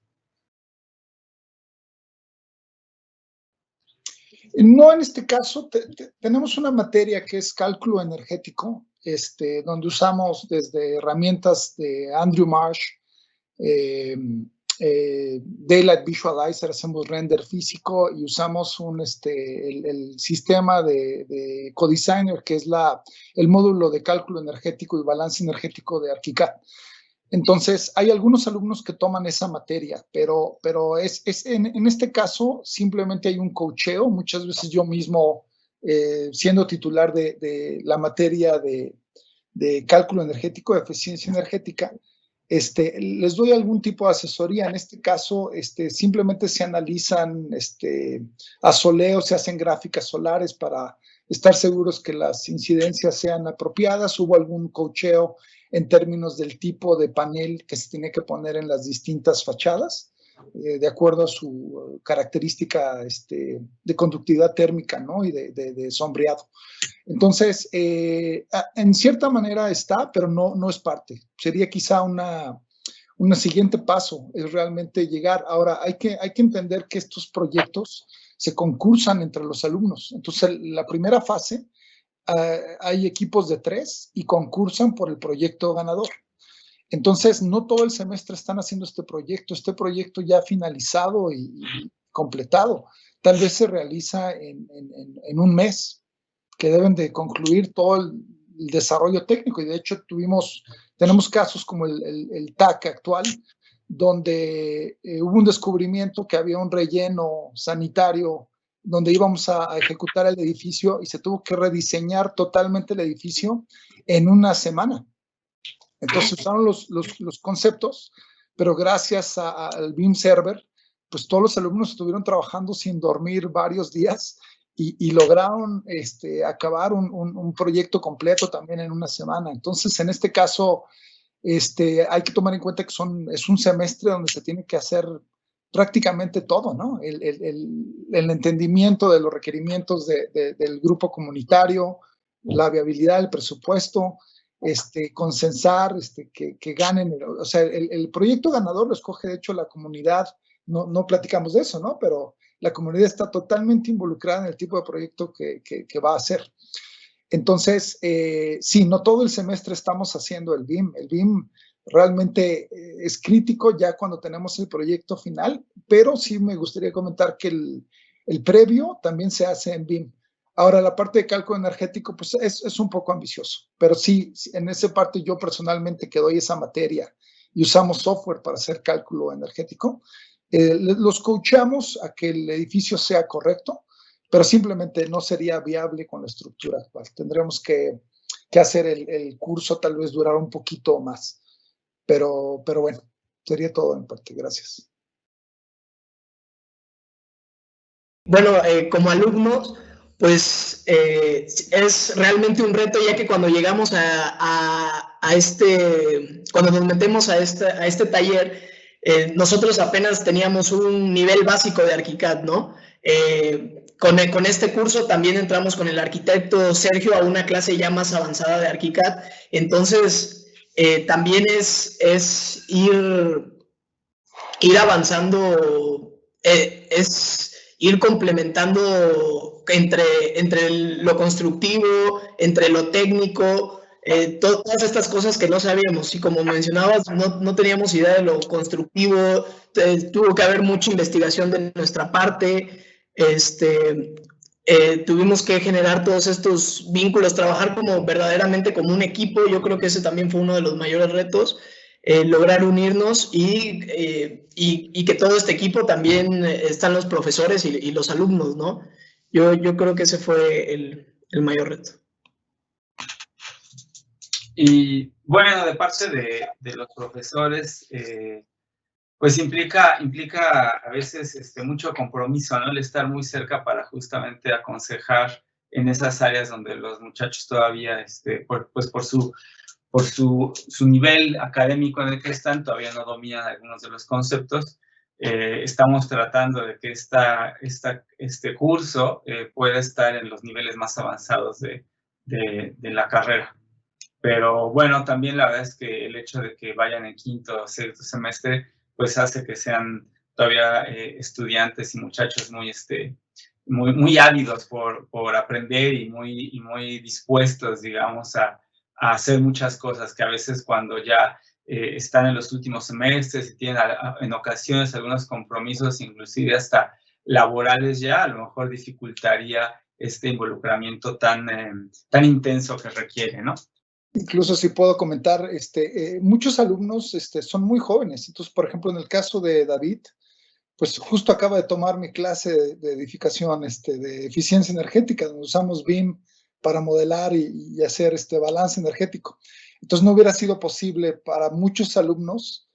Speaker 4: No, en este caso tenemos una materia que es cálculo energético, donde usamos desde herramientas de Andrew Marsh, Daylight Visualizer, hacemos render físico y usamos el sistema de CoDesigner, que es el módulo de cálculo energético y balance energético de ArchiCAD. Entonces, hay algunos alumnos que toman esa materia, pero en este caso simplemente hay un coacheo. Muchas veces yo mismo, siendo titular de la materia de cálculo energético, de eficiencia energética, les doy algún tipo de asesoría. En este caso, simplemente se analizan asoleos, se hacen gráficas solares para estar seguros que las incidencias sean apropiadas. Hubo algún coacheo en términos del tipo de panel que se tiene que poner en las distintas fachadas, de acuerdo a su característica de conductividad térmica, ¿no? Y de sombreado. Entonces, en cierta manera está, pero no es parte. Sería quizá un siguiente paso, es realmente llegar. Ahora, hay que entender que estos proyectos se concursan entre los alumnos. Entonces, la primera fase, hay equipos de 3 y concursan por el proyecto ganador. Entonces, no todo el semestre están haciendo este proyecto ya finalizado y completado. Tal vez se realiza en un mes, que deben de concluir todo el desarrollo técnico. Y de hecho, tenemos casos como el TAC actual, donde hubo un descubrimiento que había un relleno sanitario donde íbamos a ejecutar el edificio y se tuvo que rediseñar totalmente el edificio en una semana. Entonces usaron los conceptos, pero gracias al BIM Server, pues todos los alumnos estuvieron trabajando sin dormir varios días y lograron acabar un proyecto completo también en una semana. Entonces, en este caso, hay que tomar en cuenta que es un semestre donde se tiene que hacer prácticamente todo, ¿no? El entendimiento de los requerimientos del grupo comunitario, la viabilidad del presupuesto, consensar, que ganen, o sea, el proyecto ganador lo escoge de hecho la comunidad. No platicamos de eso, ¿no? Pero la comunidad está totalmente involucrada en el tipo de proyecto que va a hacer. Entonces, sí, no todo el semestre estamos haciendo el BIM. El BIM realmente es crítico ya cuando tenemos el proyecto final, pero sí me gustaría comentar que el previo también se hace en BIM. Ahora, la parte de cálculo energético, pues es un poco ambicioso, pero sí, en esa parte yo personalmente que doy esa materia y usamos software para hacer cálculo energético, los coachamos a que el edificio sea correcto, pero simplemente no sería viable con la estructura actual. Tendremos que hacer el curso, tal vez durar un poquito más. Pero bueno, sería todo en parte. Gracias.
Speaker 3: Bueno, como alumnos, pues es realmente un reto, ya que cuando llegamos cuando nos metemos a este taller, nosotros apenas teníamos un nivel básico de ArchiCAD, ¿no? con este curso también entramos con el arquitecto Sergio a una clase ya más avanzada de ArchiCAD. Entonces, también es ir avanzando, es ir complementando entre lo constructivo, entre lo técnico, todas estas cosas que no sabíamos. Y como mencionabas, no teníamos idea de lo constructivo, tuvo que haber mucha investigación de nuestra parte. Tuvimos que generar todos estos vínculos, trabajar verdaderamente como un equipo. Yo creo que ese también fue uno de los mayores retos, lograr unirnos y que todo este equipo también están los profesores y los alumnos, ¿no? Yo creo que ese fue el mayor reto.
Speaker 1: Y bueno, de parte de los profesores, pues implica a veces mucho compromiso, ¿no? El estar muy cerca para justamente aconsejar en esas áreas donde los muchachos todavía, pues por su nivel académico en el que están, todavía no dominan algunos de los conceptos. Estamos tratando de que este curso pueda estar en los niveles más avanzados de la carrera. Pero bueno, también la verdad es que el hecho de que vayan en quinto o sexto semestre, pues hace que sean todavía estudiantes y muchachos muy ávidos por aprender y muy dispuestos, digamos, a hacer muchas cosas que a veces cuando ya están en los últimos semestres y tienen en ocasiones algunos compromisos, inclusive hasta laborales ya, a lo mejor dificultaría este involucramiento tan intenso que requiere, ¿no?
Speaker 4: Incluso si puedo comentar, muchos alumnos son muy jóvenes. Entonces, por ejemplo, en el caso de David, pues justo acaba de tomar mi clase de edificación de eficiencia energética, donde usamos BIM para modelar y hacer balance energético. Entonces, no hubiera sido posible para muchos alumnos.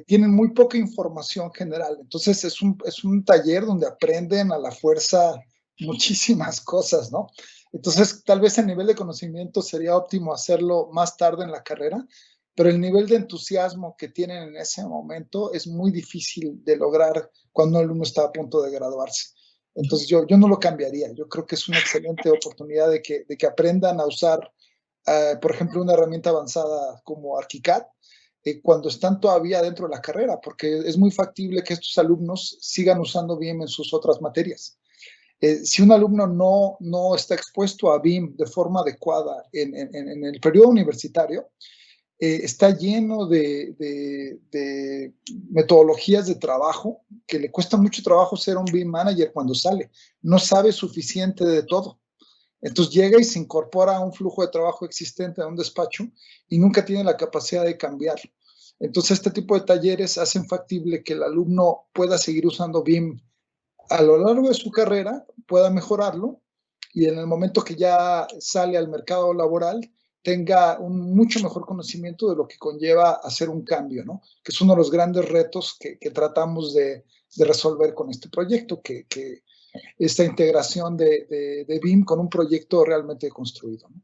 Speaker 4: Tienen muy poca información general. Entonces, es un taller donde aprenden a la fuerza muchísimas cosas, ¿no? Entonces, tal vez el nivel de conocimiento sería óptimo hacerlo más tarde en la carrera, pero el nivel de entusiasmo que tienen en ese momento es muy difícil de lograr cuando un alumno está a punto de graduarse. Entonces, yo no lo cambiaría. Yo creo que es una excelente oportunidad de que aprendan a usar, por ejemplo, una herramienta avanzada como ArchiCAD cuando están todavía dentro de la carrera, porque es muy factible que estos alumnos sigan usando BIM en sus otras materias. Si un alumno no está expuesto a BIM de forma adecuada en el periodo universitario, está lleno de metodologías de trabajo que le cuesta mucho trabajo ser un BIM manager cuando sale. No sabe suficiente de todo. Entonces llega y se incorpora a un flujo de trabajo existente en un despacho y nunca tiene la capacidad de cambiarlo. Entonces este tipo de talleres hacen factible que el alumno pueda seguir usando BIM a lo largo de su carrera, pueda mejorarlo y en el momento que ya sale al mercado laboral tenga un mucho mejor conocimiento de lo que conlleva hacer un cambio, ¿no? Que es uno de los grandes retos que tratamos de resolver con este proyecto, que esta integración de BIM con un proyecto realmente construido, ¿no?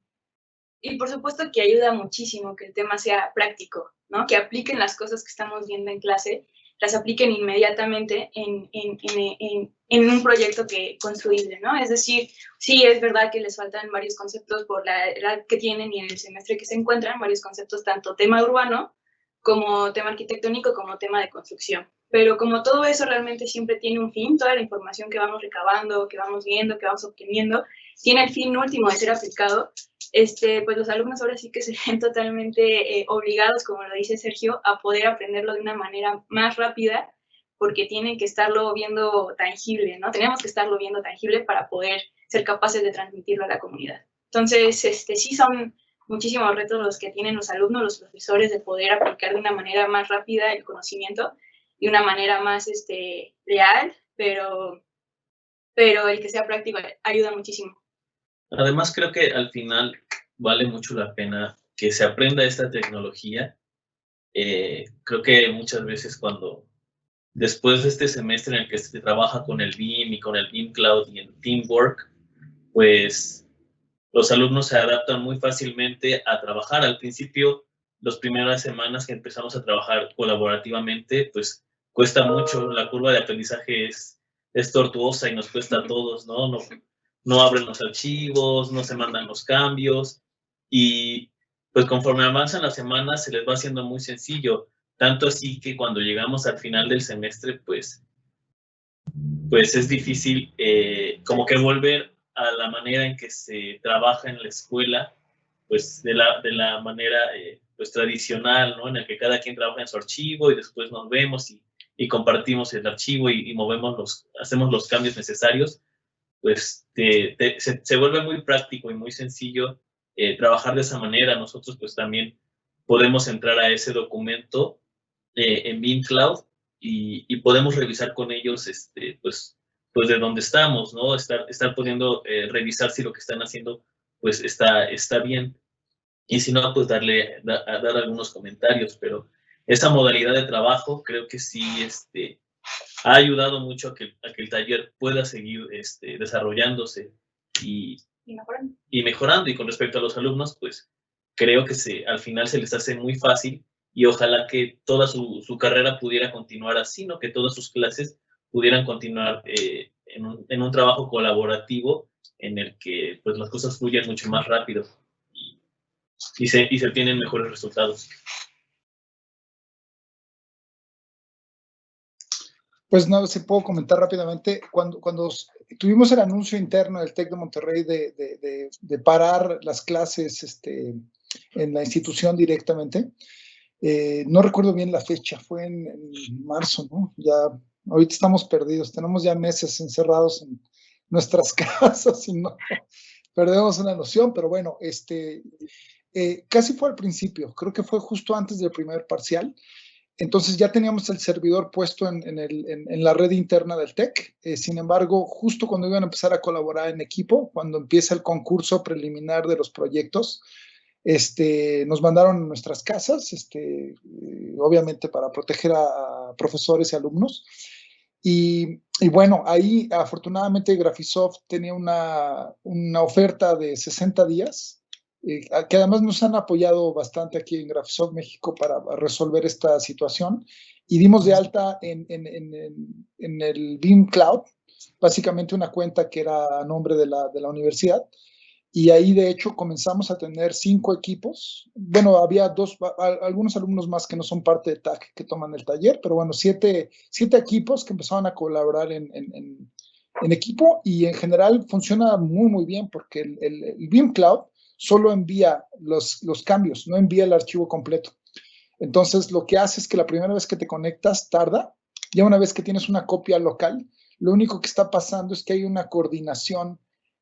Speaker 2: Y por supuesto que ayuda muchísimo que el tema sea práctico, ¿no? Que apliquen las cosas que estamos viendo en clase, las apliquen inmediatamente en un proyecto construible, ¿no? Es decir, sí es verdad que les faltan varios conceptos por la edad que tienen y en el semestre que se encuentran, varios conceptos, tanto tema urbano como tema arquitectónico, como tema de construcción. Pero como todo eso realmente siempre tiene un fin, toda la información que vamos recabando, que vamos viendo, que vamos obteniendo, tiene el fin último de ser aplicado, pues los alumnos ahora sí que se ven totalmente obligados, como lo dice Sergio, a poder aprenderlo de una manera más rápida, porque tienen que estarlo viendo tangible, ¿no? Tenemos que estarlo viendo tangible para poder ser capaces de transmitirlo a la comunidad. Entonces, sí son muchísimos retos los que tienen los alumnos, los profesores, de poder aplicar de una manera más rápida el conocimiento, de una manera más real, pero el que sea práctico ayuda muchísimo.
Speaker 5: Además, creo que al final vale mucho la pena que se aprenda esta tecnología. Creo que muchas veces después de este semestre en el que se trabaja con el BIM y con el BIM Cloud y en Teamwork, pues los alumnos se adaptan muy fácilmente a trabajar. Al principio, las primeras semanas que empezamos a trabajar colaborativamente, pues cuesta mucho, la curva de aprendizaje es es tortuosa y nos cuesta a todos, ¿no? No abren los archivos, no se mandan los cambios y pues conforme avanzan las semanas se les va haciendo muy sencillo, tanto así que cuando llegamos al final del semestre, pues es difícil como que volver a la manera en que se trabaja en la escuela, pues de la manera pues tradicional, ¿no? En el que cada quien trabaja en su archivo y después nos vemos y compartimos el archivo y hacemos los cambios necesarios, pues se vuelve muy práctico y muy sencillo trabajar de esa manera. Nosotros pues también podemos entrar a ese documento en Beam Cloud y podemos revisar con ellos pues de dónde estamos, ¿no? Estar pudiendo revisar si lo que están haciendo pues está bien. Y si no, pues dar algunos comentarios, pero esa modalidad de trabajo creo que sí ha ayudado mucho a que el taller pueda seguir desarrollándose y mejorando. Y con respecto a los alumnos, pues creo que al final se les hace muy fácil y ojalá que toda su carrera pudiera continuar así, ¿no? Que todas sus clases pudieran continuar en un trabajo colaborativo en el que pues las cosas fluyan mucho más rápido y se tienen mejores resultados.
Speaker 4: Pues no, si puedo comentar rápidamente, cuando tuvimos el anuncio interno del TEC de Monterrey de parar las clases en la institución directamente, no recuerdo bien la fecha, fue en marzo, ¿no? Ya, ahorita estamos perdidos, tenemos ya meses encerrados en nuestras casas y no perdemos una noción, pero bueno, casi fue al principio, creo que fue justo antes del primer parcial. Entonces ya teníamos el servidor puesto en la red interna del TEC. Sin embargo, justo cuando iban a empezar a colaborar en equipo, cuando empieza el concurso preliminar de los proyectos, nos mandaron a nuestras casas, obviamente para proteger a profesores y alumnos. Y bueno, ahí afortunadamente Graphisoft tenía una oferta de 60 días, que además nos han apoyado bastante aquí en Graphisoft México para resolver esta situación, y dimos de alta en el Beam Cloud, básicamente una cuenta que era a nombre de la universidad, y ahí de hecho comenzamos a tener 5 equipos. Bueno, había algunos alumnos más que no son parte de TAC que toman el taller, pero bueno, 7 equipos que empezaron a colaborar en equipo, y en general funciona muy, muy bien porque el Beam Cloud solo envía los cambios, no envía el archivo completo. Entonces, lo que hace es que la primera vez que te conectas tarda, ya una vez que tienes una copia local, lo único que está pasando es que hay una coordinación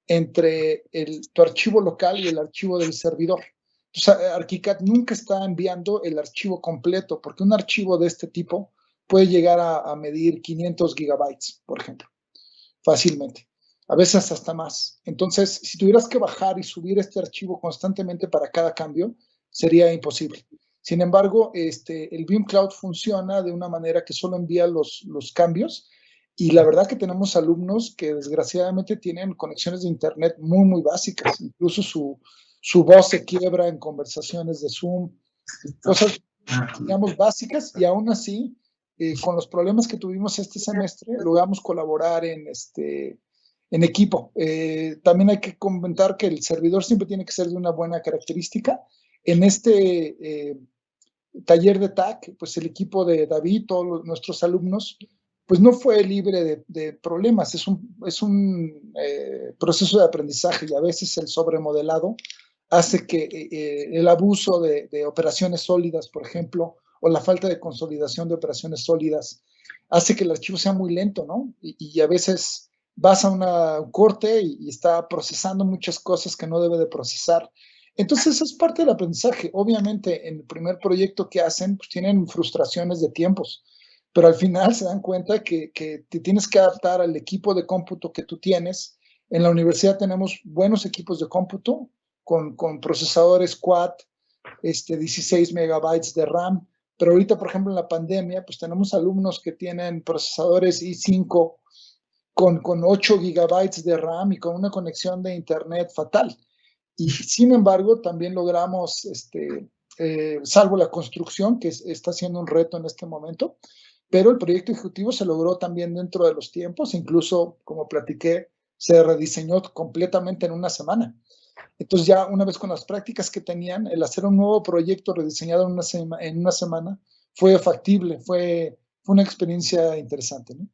Speaker 4: entre tu archivo local y el archivo del servidor. Entonces, Archicad nunca está enviando el archivo completo, porque un archivo de este tipo puede llegar a medir 500 gigabytes, por ejemplo, fácilmente. A veces hasta más. Entonces, si tuvieras que bajar y subir este archivo constantemente para cada cambio, sería imposible. Sin embargo, el Beam Cloud funciona de una manera que solo envía los cambios, y la verdad que tenemos alumnos que desgraciadamente tienen conexiones de internet muy, muy básicas. Incluso su voz se quiebra en conversaciones de Zoom, cosas, digamos, básicas, y aún así, con los problemas que tuvimos este semestre, logramos colaborar en equipo. También hay que comentar que el servidor siempre tiene que ser de una buena característica. En este taller de TAC, pues el equipo de David, todos nuestros alumnos, pues no fue libre de problemas. Es un proceso de aprendizaje, y a veces el sobremodelado hace que el abuso de operaciones sólidas, por ejemplo, o la falta de consolidación de operaciones sólidas, hace que el archivo sea muy lento, ¿no? Y a veces vas a un corte y está procesando muchas cosas que no debe de procesar. Entonces, eso es parte del aprendizaje. Obviamente, en el primer proyecto que hacen, pues tienen frustraciones de tiempos, pero al final se dan cuenta que te tienes que adaptar al equipo de cómputo que tú tienes. En la universidad tenemos buenos equipos de cómputo con procesadores Quad, 16 megabytes de RAM, pero ahorita, por ejemplo, en la pandemia, pues tenemos alumnos que tienen procesadores i5 con 8 gigabytes de RAM y con una conexión de internet fatal. Y sin embargo, también logramos, salvo la construcción, que está siendo un reto en este momento, pero el proyecto ejecutivo se logró también dentro de los tiempos, incluso, como platiqué, se rediseñó completamente en una semana. Entonces ya una vez con las prácticas que tenían, el hacer un nuevo proyecto rediseñado en una semana fue factible, fue una experiencia interesante, ¿no?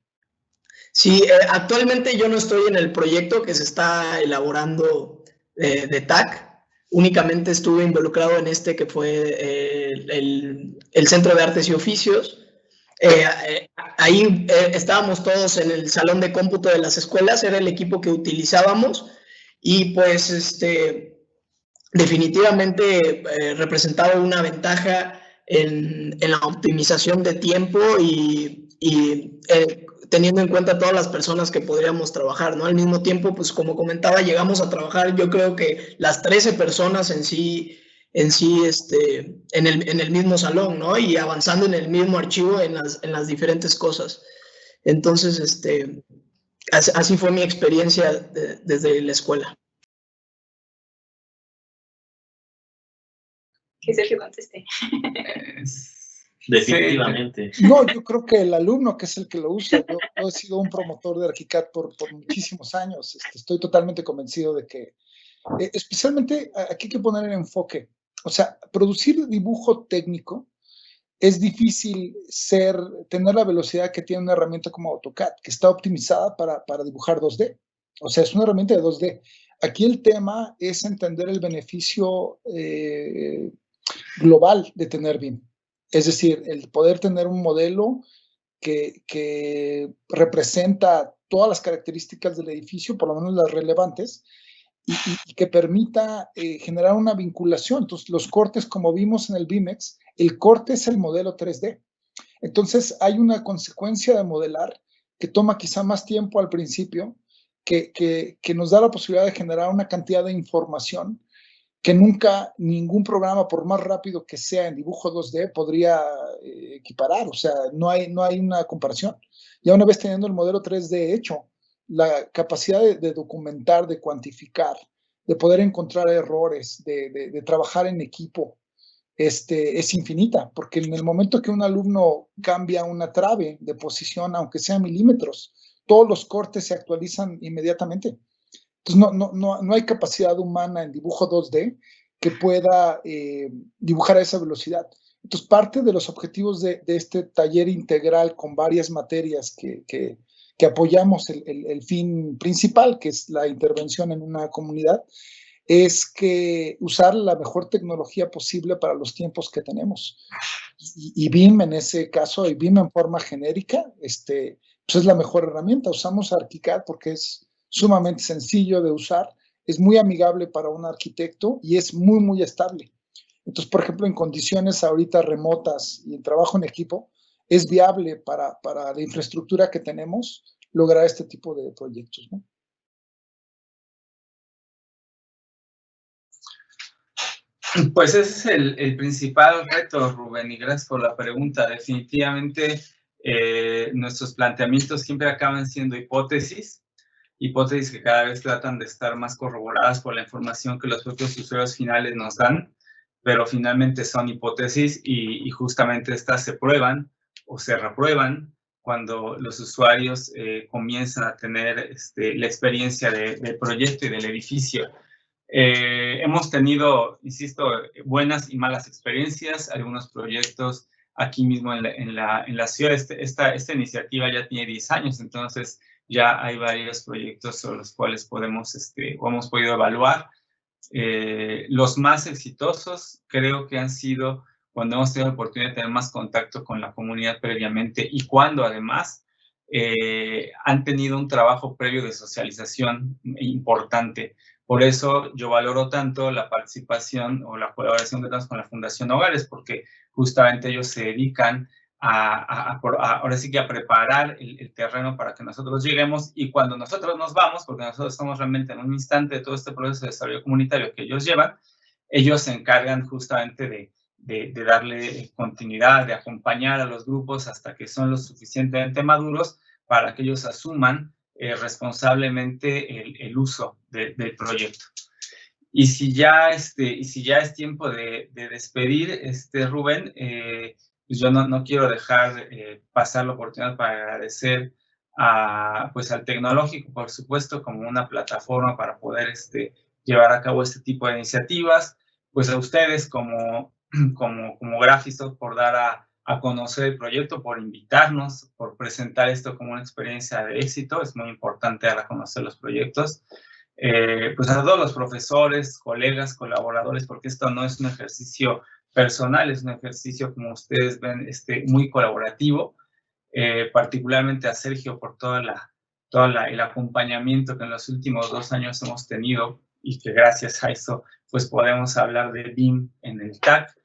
Speaker 3: Sí, actualmente yo no estoy en el proyecto que se está elaborando de TAC. Únicamente estuve involucrado en este que fue el Centro de Artes y Oficios. Ahí estábamos todos en el salón de cómputo de las escuelas, era el equipo que utilizábamos y pues definitivamente representaba una ventaja en la optimización de tiempo y teniendo en cuenta todas las personas que podríamos trabajar, ¿no? Al mismo tiempo, pues como comentaba, llegamos a trabajar, yo creo que las 13 personas en el mismo salón, ¿no? Y avanzando en el mismo archivo en las diferentes cosas. Entonces, así fue mi experiencia desde la escuela.
Speaker 2: Que Sergio conteste.
Speaker 5: Definitivamente.
Speaker 4: No, yo creo que el alumno, que es el que lo usa, yo he sido un promotor de ArchiCAD por muchísimos años. Estoy totalmente convencido de que, especialmente aquí hay que poner el enfoque. O sea, producir dibujo técnico es difícil tener la velocidad que tiene una herramienta como AutoCAD, que está optimizada para dibujar 2D. O sea, es una herramienta de 2D. Aquí el tema es entender el beneficio global de tener BIM. Es decir, el poder tener un modelo que representa todas las características del edificio, por lo menos las relevantes, y que permita generar una vinculación. Entonces, los cortes, como vimos en el BIMEX, el corte es el modelo 3D. Entonces, hay una consecuencia de modelar que toma quizá más tiempo al principio, que nos da la posibilidad de generar una cantidad de información que nunca ningún programa, por más rápido que sea en dibujo 2D, podría equiparar. O sea, no hay una comparación. Ya una vez teniendo el modelo 3D hecho, la capacidad de documentar, de cuantificar, de poder encontrar errores, de trabajar en equipo, es infinita, porque en el momento que un alumno cambia una trave de posición, aunque sea milímetros, todos los cortes se actualizan inmediatamente. Entonces, no hay capacidad humana en dibujo 2D que pueda dibujar a esa velocidad. Entonces, parte de los objetivos de este taller integral con varias materias que apoyamos el fin principal, que es la intervención en una comunidad, es que usar la mejor tecnología posible para los tiempos que tenemos. Y BIM en ese caso, y BIM en forma genérica, pues es la mejor herramienta. Usamos ArchiCAD porque es sumamente sencillo de usar, es muy amigable para un arquitecto y es muy, muy estable. Entonces, por ejemplo, en condiciones ahorita remotas y en trabajo en equipo, es viable para la infraestructura que tenemos lograr este tipo de proyectos, ¿no?
Speaker 1: Pues ese es el principal reto, Rubén, y gracias por la pregunta. Definitivamente, nuestros planteamientos siempre acaban siendo hipótesis que cada vez tratan de estar más corroboradas por la información que los propios usuarios finales nos dan, pero finalmente son hipótesis y justamente estas se prueban o se reprueban cuando los usuarios comienzan a tener la experiencia del proyecto y del edificio. Hemos tenido, insisto, buenas y malas experiencias, algunos proyectos aquí mismo en la ciudad. Esta iniciativa ya tiene 10 años, entonces ya hay varios proyectos sobre los cuales hemos podido evaluar. Los más exitosos creo que han sido cuando hemos tenido la oportunidad de tener más contacto con la comunidad previamente y cuando además han tenido un trabajo previo de socialización importante. Por eso yo valoro tanto la participación o la colaboración que tenemos con la Fundación Hogares, porque justamente ellos se dedican ahora sí que a preparar el terreno para que nosotros lleguemos, y cuando nosotros nos vamos, porque nosotros estamos realmente en un instante de todo este proceso de desarrollo comunitario que ellos llevan, ellos se encargan justamente de darle continuidad, de acompañar a los grupos hasta que son lo suficientemente maduros para que ellos asuman responsablemente el uso del proyecto. Y si ya es tiempo de despedir, Rubén, pues yo no quiero dejar pasar la oportunidad para agradecer pues al Tecnológico, por supuesto, como una plataforma para poder llevar a cabo este tipo de iniciativas, pues a ustedes como Graphisoft por dar a conocer el proyecto, por invitarnos, por presentar esto como una experiencia de éxito. Es muy importante dar a conocer los proyectos. Pues a todos los profesores, colegas, colaboradores, porque esto no es un ejercicio personal, es un ejercicio, como ustedes ven, muy colaborativo. Particularmente a Sergio por el acompañamiento que en los últimos 2 años hemos tenido y que gracias a eso pues podemos hablar de BIM en el TAC.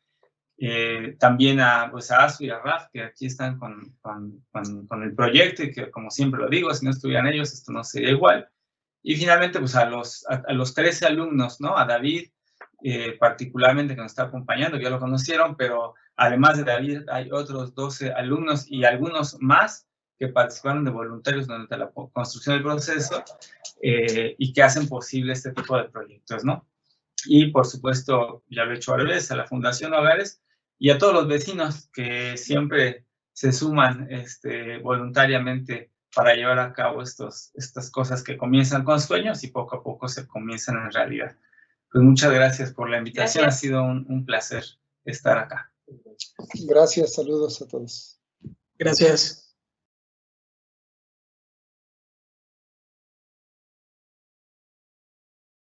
Speaker 1: También a Asu y a Raf, que aquí están con el proyecto y que, como siempre lo digo, si no estuvieran ellos, esto no sería igual. Y finalmente, pues a los 13 alumnos, ¿no? A David, particularmente, que nos está acompañando, que ya lo conocieron, pero además de David, hay otros 12 alumnos y algunos más que participaron de voluntarios durante la construcción del proceso y que hacen posible este tipo de proyectos, ¿no? Y, por supuesto, ya lo he hecho varias veces, a la Fundación Hogares y a todos los vecinos que siempre se suman voluntariamente para llevar a cabo estas cosas que comienzan con sueños y poco a poco se comienzan en realidad. Pues muchas gracias por la invitación, gracias. Ha sido un placer estar acá.
Speaker 4: Gracias, saludos a todos.
Speaker 3: Gracias.